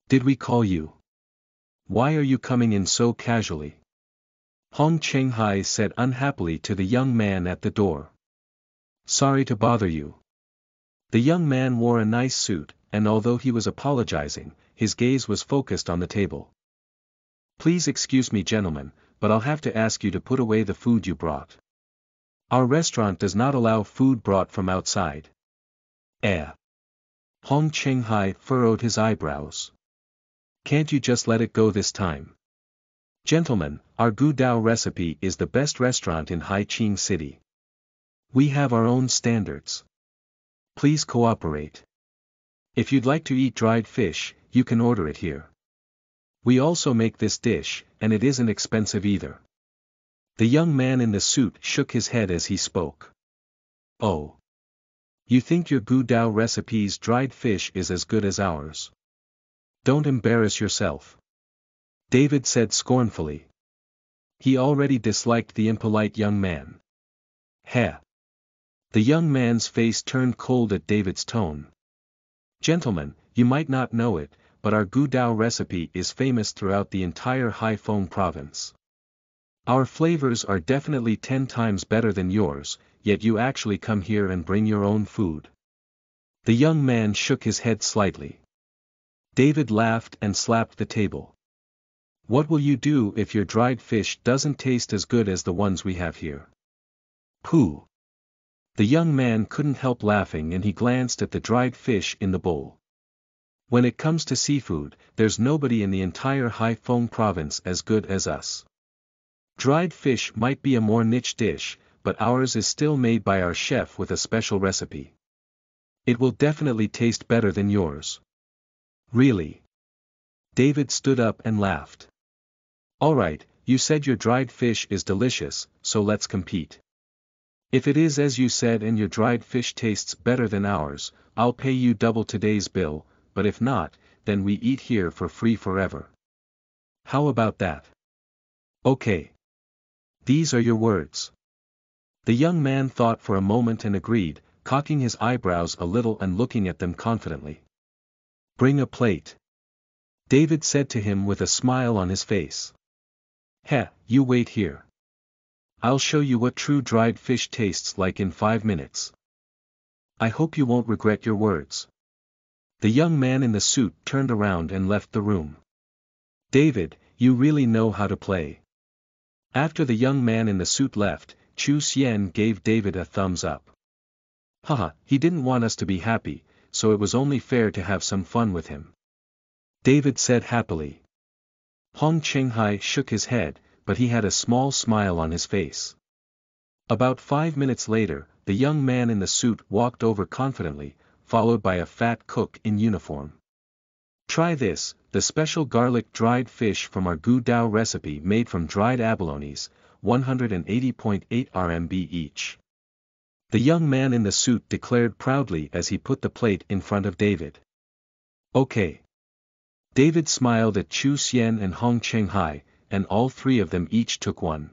Did we call you? Why are you coming in so casually? Hong Qinghai said unhappily to the young man at the door. Sorry to bother you. The young man wore a nice suit, and although he was apologizing, his gaze was focused on the table. Please excuse me, gentlemen, but I'll have to ask you to put away the food you brought. Our restaurant does not allow food brought from outside. Hong Qinghai furrowed his eyebrows. Can't you just let it go this time? Gentlemen, our Gu Dao recipe is the best restaurant in Haiqing City. We have our own standards. Please cooperate. If you'd like to eat dried fish, you can order it here. We also make this dish, and it isn't expensive either. The young man in the suit shook his head as he spoke. Oh. You think your Gu Dao recipe's dried fish is as good as ours? Don't embarrass yourself. David said scornfully. He already disliked the impolite young man. Heh. The young man's face turned cold at David's tone. Gentlemen, you might not know it, but our Gu Dao recipe is famous throughout the entire Haiphong province. Our flavors are definitely 10 times better than yours, yet you actually come here and bring your own food. The young man shook his head slightly. David laughed and slapped the table. What will you do if your dried fish doesn't taste as good as the ones we have here? Pooh. The young man couldn't help laughing and he glanced at the dried fish in the bowl. When it comes to seafood, there's nobody in the entire Haiphong province as good as us. Dried fish might be a more niche dish, but ours is still made by our chef with a special recipe. It will definitely taste better than yours. Really? David stood up and laughed. Alright, you said your dried fish is delicious, so let's compete. If it is as you said and your dried fish tastes better than ours, I'll pay you double today's bill, but if not, then we eat here for free forever. How about that? Okay. These are your words. The young man thought for a moment and agreed, cocking his eyebrows a little and looking at them confidently. Bring a plate. David said to him with a smile on his face. Heh, you wait here. I'll show you what true dried fish tastes like in 5 minutes. I hope you won't regret your words. The young man in the suit turned around and left the room. David, you really know how to play. After the young man in the suit left, Chu Xian gave David a thumbs up. Haha, he didn't want us to be happy, so it was only fair to have some fun with him. David said happily. Hong Chenghai shook his head, but he had a small smile on his face. About 5 minutes later, the young man in the suit walked over confidently, followed by a fat cook in uniform. Try this, the special garlic dried fish from our Gu Dao recipe made from dried abalones, 180.8 RMB each. The young man in the suit declared proudly as he put the plate in front of David. Okay. David smiled at Chu Xian and Hong Chenghai, and all 3 of them each took one.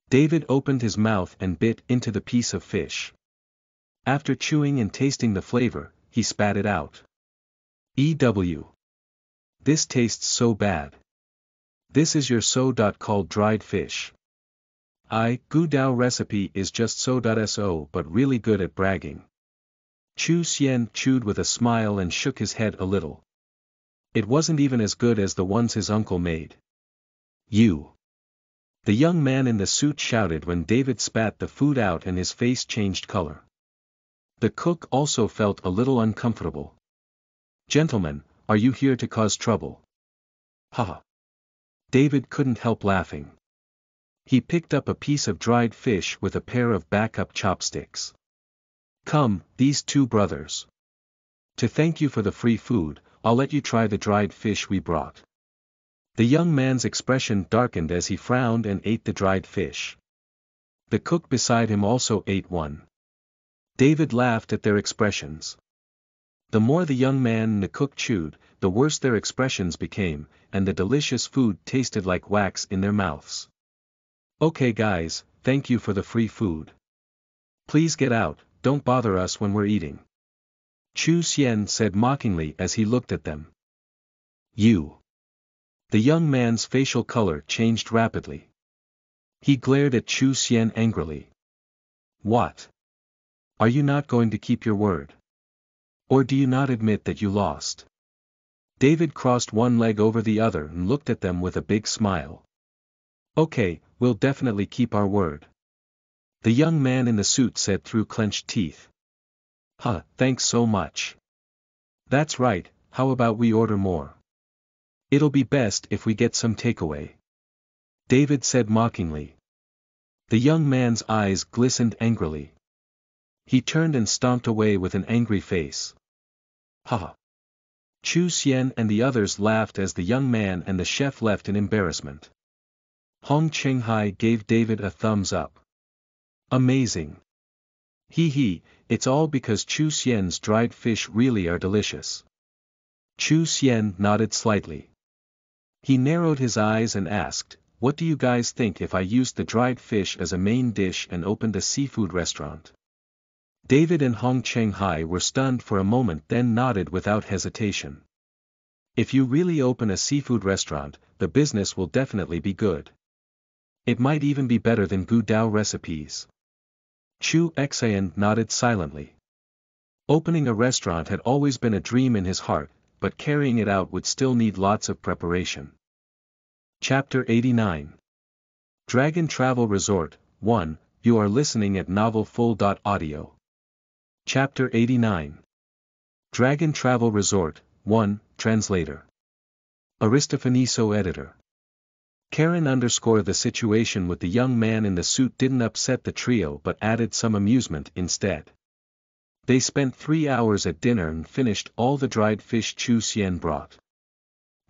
David opened his mouth and bit into the piece of fish. After chewing and tasting the flavor, he spat it out. EW. This tastes so bad. This is your so-called dried fish. Gu Dao recipe is just so.so but really good at bragging. Chu Xian chewed with a smile and shook his head a little. It wasn't even as good as the ones his uncle made. You. The young man in the suit shouted when David spat the food out and his face changed color. The cook also felt a little uncomfortable. Gentlemen, are you here to cause trouble? Haha. David couldn't help laughing. He picked up a piece of dried fish with a pair of backup chopsticks. Come, these 2 brothers. To thank you for the free food, I'll let you try the dried fish we brought. The young man's expression darkened as he frowned and ate the dried fish. The cook beside him also ate one. David laughed at their expressions. The more the young man and the cook chewed, the worse their expressions became, and the delicious food tasted like wax in their mouths. Okay guys, thank you for the free food. Please get out, don't bother us when we're eating. Chu Xian said mockingly as he looked at them. You. The young man's facial color changed rapidly. He glared at Chu Xian angrily. What? Are you not going to keep your word? Or do you not admit that you lost? David crossed one leg over the other and looked at them with a big smile. Okay, we'll definitely keep our word. The young man in the suit said through clenched teeth. Huh, thanks so much. That's right, how about we order more? It'll be best if we get some takeaway. David said mockingly. The young man's eyes glistened angrily. He turned and stomped away with an angry face. Haha. Chu Xian and the others laughed as the young man and the chef left in embarrassment. Hong Chenghai gave David a thumbs up. Amazing. Hee, it's all because Chu Xian's dried fish really are delicious. Chu Xian nodded slightly. He narrowed his eyes and asked, what do you guys think if I used the dried fish as a main dish and opened a seafood restaurant? David and Hong Cheng-hai were stunned for a moment, then nodded without hesitation. If you really open a seafood restaurant, the business will definitely be good. It might even be better than Gu Dao recipes. Chu Xian nodded silently. Opening a restaurant had always been a dream in his heart, but carrying it out would still need lots of preparation. Chapter 89. Dragon Travel Resort, 1, you are listening at novelfull.audio. Chapter 89. Dragon Travel Resort, 1, Translator. Aristofaniso Editor. Karen _ the situation with the young man in the suit didn't upset the trio but added some amusement instead. They spent 3 hours at dinner and finished all the dried fish Chu Xian brought.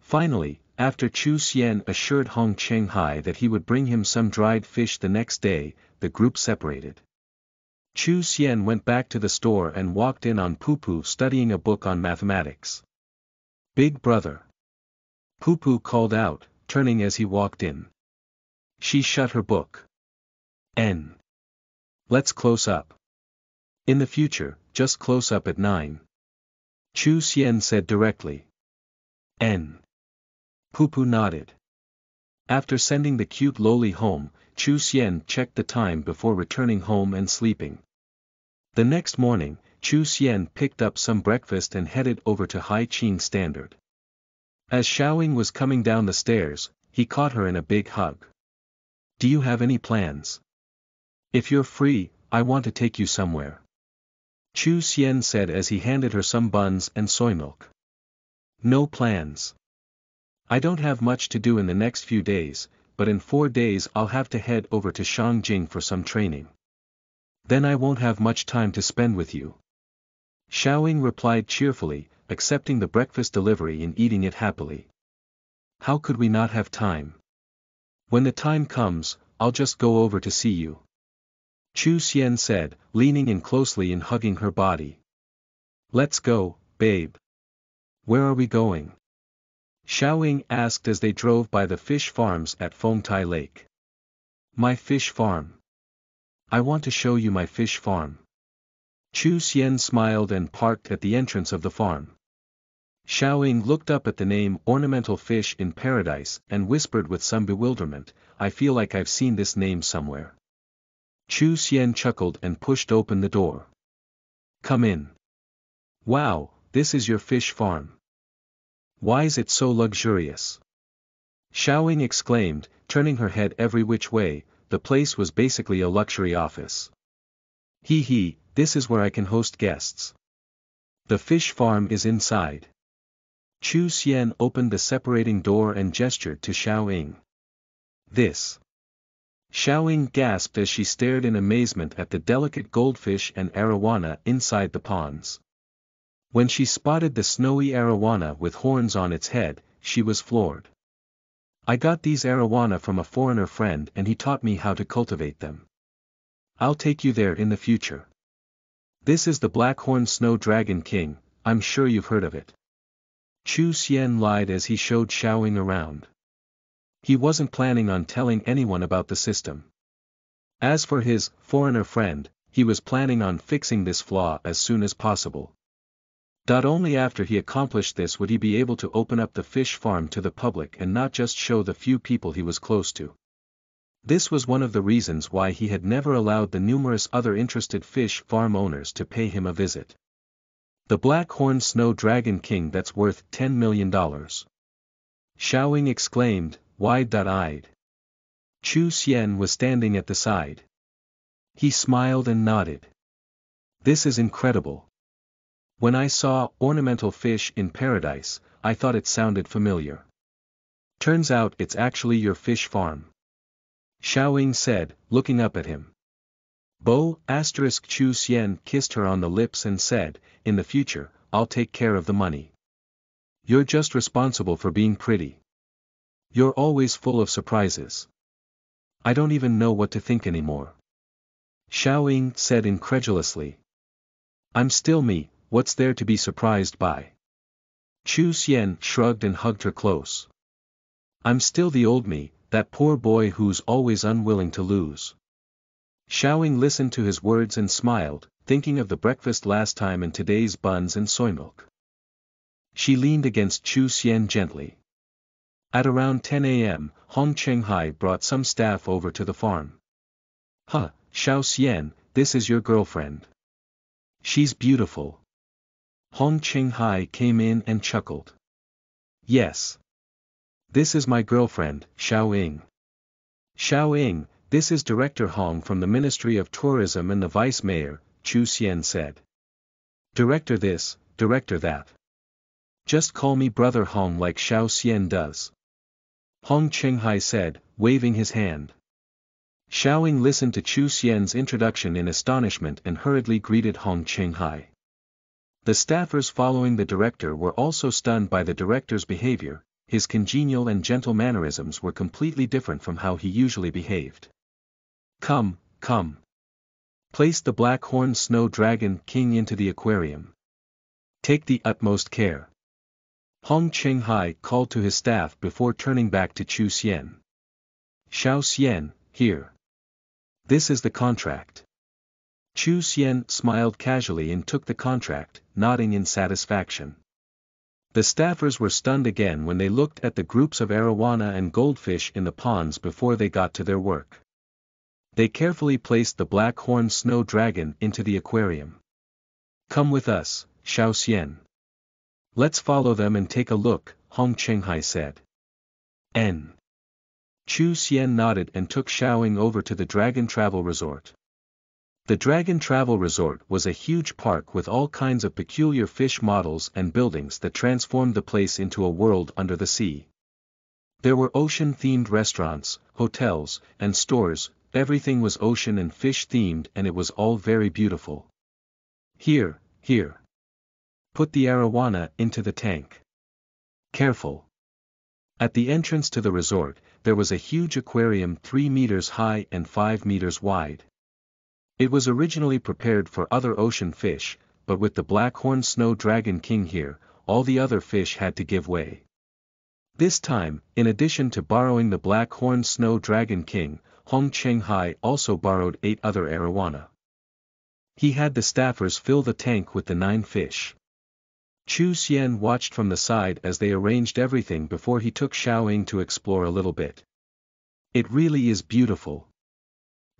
Finally, after Chu Xian assured Hong Cheng-hai that he would bring him some dried fish the next day, the group separated. Chu Xian went back to the store and walked in on Poo-Poo studying a book on mathematics. Big brother. Poo-Poo called out, turning as he walked in. She shut her book. Let's close up. In the future, just close up at 9. Chu Xian said directly. Poo-Poo nodded. After sending the cute lowly home, Chu Xian checked the time before returning home and sleeping. The next morning, Chu Xian picked up some breakfast and headed over to Hai Qing Standard. As Xiaoying was coming down the stairs, he caught her in a big hug. Do you have any plans? If you're free, I want to take you somewhere. Chu Xian said as he handed her some buns and soy milk. No plans. I don't have much to do in the next few days, but in 4 days I'll have to head over to Shangjing for some training. Then I won't have much time to spend with you. Xiaoying replied cheerfully, accepting the breakfast delivery and eating it happily. How could we not have time? When the time comes, I'll just go over to see you. Chu Xian said, leaning in closely and hugging her body. Let's go, babe. Where are we going? Xiaoying asked as they drove by the fish farms at Fengtai Lake. My fish farm. I want to show you my fish farm. Chu Xian smiled and parked at the entrance of the farm. Xiaoying looked up at the name Ornamental Fish in Paradise and whispered with some bewilderment, I feel like I've seen this name somewhere. Chu Xian chuckled and pushed open the door. Come in. Wow, this is your fish farm. Why is it so luxurious? Xiaoying exclaimed, turning her head every which way. The place was basically a luxury office. Hee, this is where I can host guests. The fish farm is inside. Chu Xian opened the separating door and gestured to Xiaoying. This. Xiaoying gasped as she stared in amazement at the delicate goldfish and arowana inside the ponds. When she spotted the snowy arowana with horns on its head, she was floored. I got these arowana from a foreigner friend and he taught me how to cultivate them. I'll take you there in the future. This is the Blackhorn Snow Dragon King, I'm sure you've heard of it. Chu Xian lied as he showed Xiaoying around. He wasn't planning on telling anyone about the system. As for his foreigner friend, he was planning on fixing this flaw as soon as possible. Only after he accomplished this would he be able to open up the fish farm to the public and not just show the few people he was close to. This was one of the reasons why he had never allowed the numerous other interested fish farm owners to pay him a visit. The Blackhorn Snow Dragon King that's worth $10 million. Xiaoying exclaimed, wide-eyed. Chu Xian was standing at the side. He smiled and nodded. This is incredible. When I saw Ornamental Fish in Paradise, I thought it sounded familiar. Turns out it's actually your fish farm. Xiaoying said, looking up at him. Chu Xian kissed her on the lips and said, in the future, I'll take care of the money. You're just responsible for being pretty. You're always full of surprises. I don't even know what to think anymore. Xiaoying said incredulously. I'm still me, what's there to be surprised by? Chu Xian shrugged and hugged her close. I'm still the old me, that poor boy who's always unwilling to lose. Xiaoying listened to his words and smiled, thinking of the breakfast last time and today's buns and soy milk. She leaned against Chu Xian gently. At around 10 a.m., Hong Chenghai brought some staff over to the farm. Huh, Xiao Xian, this is your girlfriend. She's beautiful. Hong Chenghai came in and chuckled. Yes. This is my girlfriend, Xiao Ying. Xiao Ying, this is Director Hong from the Ministry of Tourism and the Vice Mayor, Chu Xian said. Director this, Director that. Just call me Brother Hong like Xiao Xian does. Hong Chenghai said, waving his hand. Xiaoying listened to Chu Xian's introduction in astonishment and hurriedly greeted Hong Chenghai. The staffers following the director were also stunned by the director's behavior. His congenial and gentle mannerisms were completely different from how he usually behaved. Come, come. Place the Black Horned Snow Dragon King into the aquarium. Take the utmost care. Hong Chenghai called to his staff before turning back to Chu Xian. Xiao Xian, here. This is the contract. Chu Xian smiled casually and took the contract, nodding in satisfaction. The staffers were stunned again when they looked at the groups of arowana and goldfish in the ponds before they got to their work. They carefully placed the Black Horned Snow Dragon into the aquarium. Come with us, Xiao Xian. Let's follow them and take a look, Hong Chenghai said. N. Chu Xian nodded and took Xiaoying over to the Dragon Travel Resort. The Dragon Travel Resort was a huge park with all kinds of peculiar fish models and buildings that transformed the place into a world under the sea. There were ocean-themed restaurants, hotels, and stores. Everything was ocean and fish-themed and it was all very beautiful. Here. Put the arowana into the tank. Careful. At the entrance to the resort, there was a huge aquarium 3 meters high and 5 meters wide. It was originally prepared for other ocean fish, but with the Black Horned Snow Dragon King here, all the other fish had to give way. This time, in addition to borrowing the Black Horned Snow Dragon King, Hong Chenghai also borrowed 8 other arowana. He had the staffers fill the tank with the 9 fish. Chu Xian watched from the side as they arranged everything before he took Xiaoying to explore a little bit. It really is beautiful.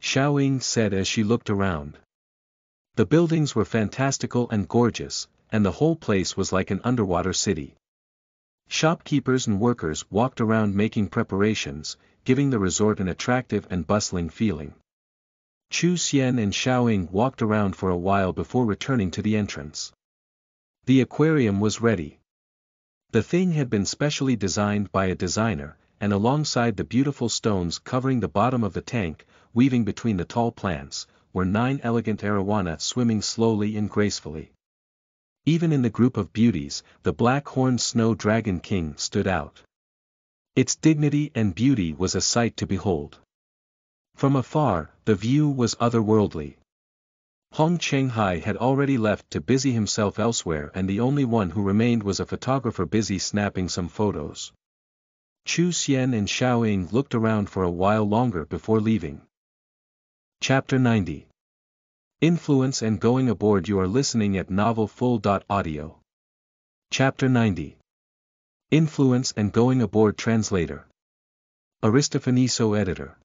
Xiaoying said as she looked around. The buildings were fantastical and gorgeous, and the whole place was like an underwater city. Shopkeepers and workers walked around making preparations, giving the resort an attractive and bustling feeling. Chu Xian and Xiaoying walked around for a while before returning to the entrance. The aquarium was ready. The thing had been specially designed by a designer, and alongside the beautiful stones covering the bottom of the tank, weaving between the tall plants, were 9 elegant arowana swimming slowly and gracefully. Even in the group of beauties, the Black Horned Snow Dragon King stood out. Its dignity and beauty was a sight to behold. From afar, the view was otherworldly. Hong Chenghai had already left to busy himself elsewhere and the only one who remained was a photographer busy snapping some photos. Chu Xian and Xiaoying looked around for a while longer before leaving. Chapter 90. Influence and Going Aboard. You are listening at novelfull.audio. Chapter 90. Influence and Going Aboard. Translator. Aristofaniso Editor.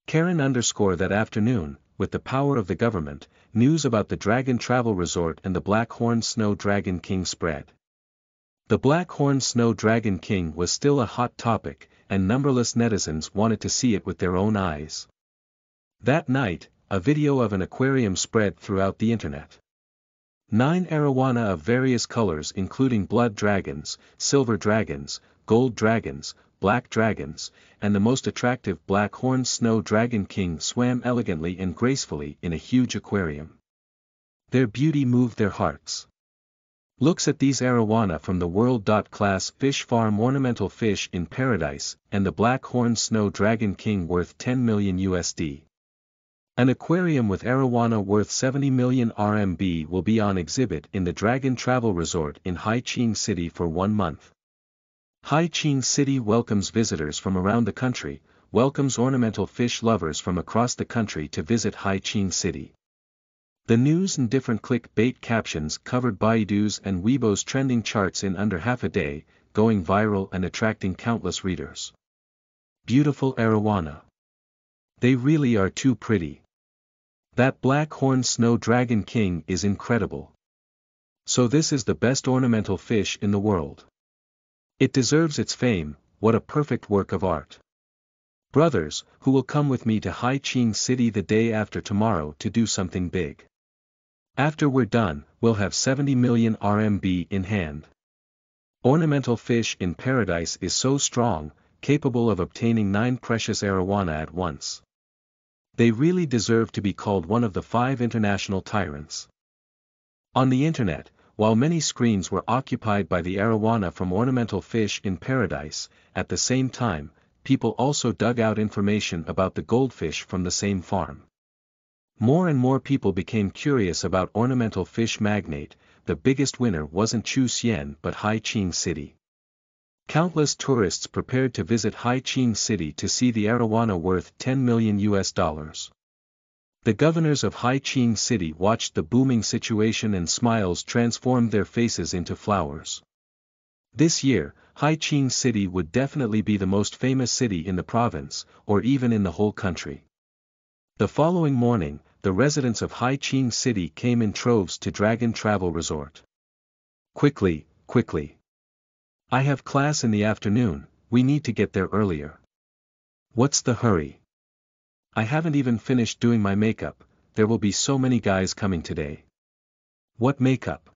Karen _ that afternoon, with the power of the government, news about the Dragon Travel Resort and the Black Horned Snow Dragon King spread. The Black Horned Snow Dragon King was still a hot topic, and numberless netizens wanted to see it with their own eyes. That night, a video of an aquarium spread throughout the internet. 9 arowana of various colors including blood dragons, silver dragons, gold dragons, black dragons, and the most attractive Black Horned Snow Dragon King swam elegantly and gracefully in a huge aquarium. Their beauty moved their hearts. Looks at these arowana from the World.Class Fish Farm ornamental fish in paradise, and the Black Horned Snow Dragon King worth 10 million USD. An aquarium with arowana worth 70 million RMB will be on exhibit in the Dragon Travel Resort in Haiqing City for 1 month. Haicheng City welcomes visitors from around the country, welcomes ornamental fish lovers from across the country to visit Haicheng City. The news and different clickbait captions covered Baidu's and Weibo's trending charts in under half a day, going viral and attracting countless readers. Beautiful arowana. They really are too pretty. That black horned snow dragon king is incredible. So this is the best ornamental fish in the world. It deserves its fame. What a perfect work of art. Brothers, who will come with me to Haicheng City the day after tomorrow to do something big? After we're done, we'll have 70 million RMB in hand. Ornamental fish in paradise is so strong, capable of obtaining 9 precious arowana at once. They really deserve to be called one of the 5 international tyrants. On the internet, while many screens were occupied by the arowana from ornamental fish in paradise, at the same time, people also dug out information about the goldfish from the same farm. More and more people became curious about ornamental fish magnate. The biggest winner wasn't Chu Xian but Haicheng City. Countless tourists prepared to visit Haicheng City to see the arowana worth $10 million. The governors of Haicheng City watched the booming situation and smiles transformed their faces into flowers. This year, Haicheng City would definitely be the most famous city in the province, or even in the whole country. The following morning, the residents of Haicheng City came in troves to Dragon Travel Resort. Quickly, quickly. I have class in the afternoon, we need to get there earlier. What's the hurry? I haven't even finished doing my makeup, there will be so many guys coming today. What makeup?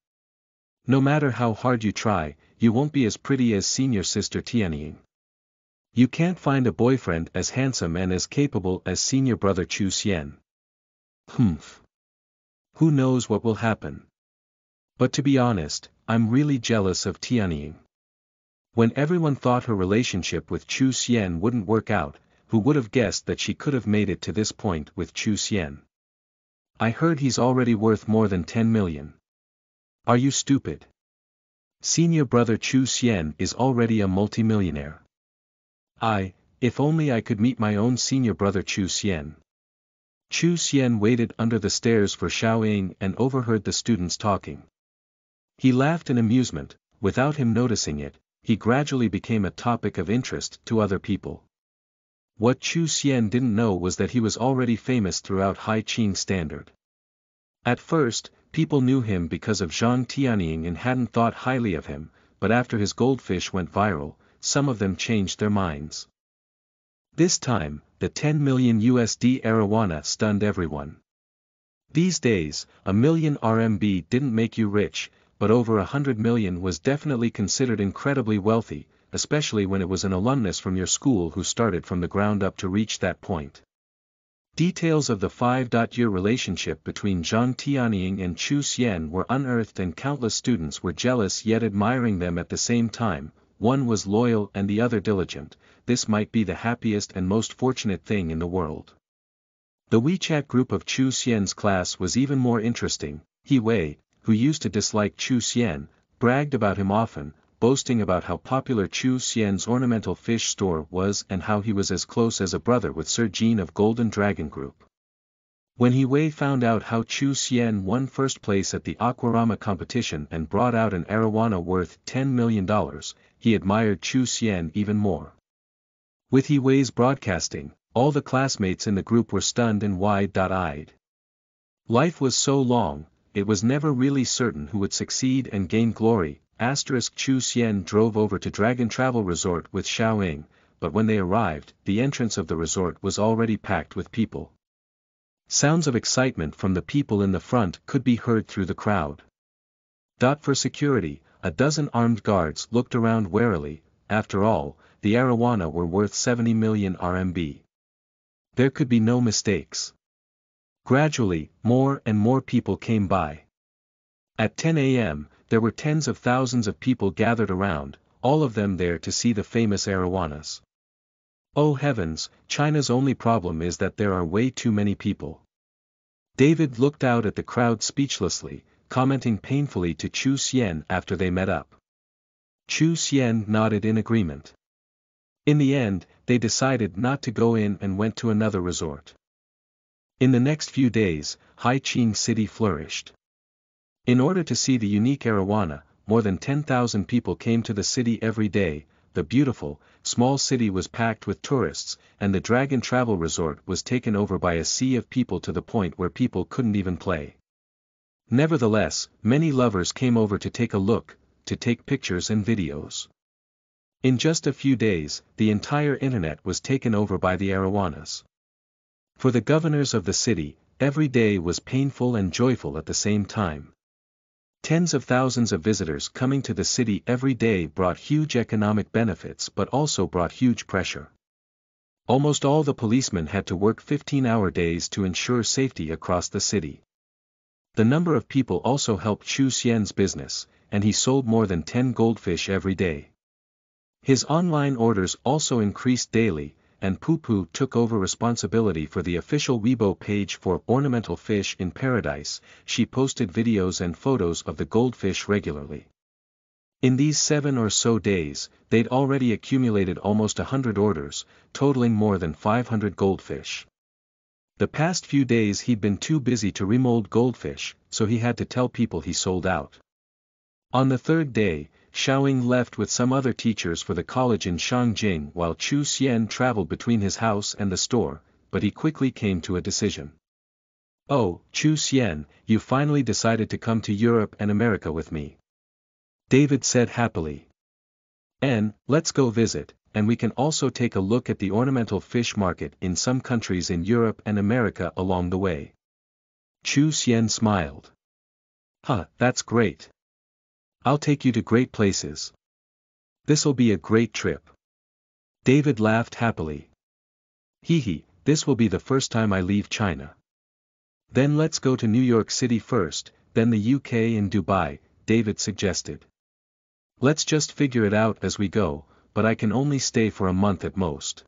No matter how hard you try, you won't be as pretty as senior sister Tianying. You can't find a boyfriend as handsome and as capable as senior brother Chu Xian. Humph. Who knows what will happen? But to be honest, I'm really jealous of Tianying. When everyone thought her relationship with Chu Xian wouldn't work out, who would have guessed that she could have made it to this point with Chu Xian? I heard he's already worth more than 10 million. Are you stupid? Senior brother Chu Xian is already a multimillionaire. If only I could meet my own senior brother Chu Xian. Chu Xian waited under the stairs for Xiao Ying and overheard the students talking. He laughed in amusement. Without him noticing it, he gradually became a topic of interest to other people. What Chu Xian didn't know was that he was already famous throughout Haicheng Standard. At first, people knew him because of Zhang Tianying and hadn't thought highly of him, but after his goldfish went viral, some of them changed their minds. This time, the 10 million USD arowana stunned everyone. These days, a million RMB didn't make you rich, but over 100 million was definitely considered incredibly wealthy, especially when it was an alumnus from your school who started from the ground up to reach that point. Details of the 5-year relationship between Zhang Tianying and Chu Xian were unearthed and countless students were jealous yet admiring them at the same time. One was loyal and the other diligent. This might be the happiest and most fortunate thing in the world. The WeChat group of Chu Xian's class was even more interesting. He Wei, who used to dislike Chu Xian, bragged about him often, boasting about how popular Chu Xian's ornamental fish store was and how he was as close as a brother with Sir Jean of Golden Dragon Group. When He Wei found out how Chu Xian won first place at the Aquarama competition and brought out an arowana worth $10 million, he admired Chu Xian even more. With He Wei's broadcasting, all the classmates in the group were stunned and wide-eyed. Life was so long, it was never really certain who would succeed and gain glory. Chu Xian drove over to Dragon Travel Resort with Xiao Ying, but when they arrived, the entrance of the resort was already packed with people. Sounds of excitement from the people in the front could be heard through the crowd. For security, a dozen armed guards looked around warily. After all, the arowana were worth 70 million RMB. There could be no mistakes. Gradually, more and more people came by. At 10 a.m., there were tens of thousands of people gathered around, all of them there to see the famous arowanas. Oh heavens, China's only problem is that there are way too many people. David looked out at the crowd speechlessly, commenting painfully to Chu Xian after they met up. Chu Xian nodded in agreement. In the end, they decided not to go in and went to another resort. In the next few days, Haiqing City flourished. In order to see the unique arowana, more than 10,000 people came to the city every day. The beautiful, small city was packed with tourists, and the Dragon Travel Resort was taken over by a sea of people to the point where people couldn't even play. Nevertheless, many lovers came over to take a look, to take pictures and videos. In just a few days, the entire internet was taken over by the arowanas. For the governors of the city, every day was painful and joyful at the same time. Tens of thousands of visitors coming to the city every day brought huge economic benefits but also brought huge pressure. Almost all the policemen had to work 15-hour days to ensure safety across the city. The number of people also helped Chu Xian's business, and he sold more than 10 goldfish every day. His online orders also increased daily, and Poo took over responsibility for the official Weibo page for Ornamental Fish in Paradise. She posted videos and photos of the goldfish regularly. In these 7 or so days, they'd already accumulated almost 100 orders, totaling more than 500 goldfish. The past few days he'd been too busy to remold goldfish, so he had to tell people he sold out. On the third day, Xiaoying left with some other teachers for the college in Shangjing while Chu Xian traveled between his house and the store, but he quickly came to a decision. "Oh, Chu Xian, you finally decided to come to Europe and America with me," David said happily. "And, let's go visit, and we can also take a look at the ornamental fish market in some countries in Europe and America along the way." Chu Xian smiled. "Huh, that's great. I'll take you to great places. This'll be a great trip." David laughed happily. "Hee, this will be the first time I leave China. Then let's go to New York City first, then the UK and Dubai," David suggested. "Let's just figure it out as we go, but I can only stay for a month at most."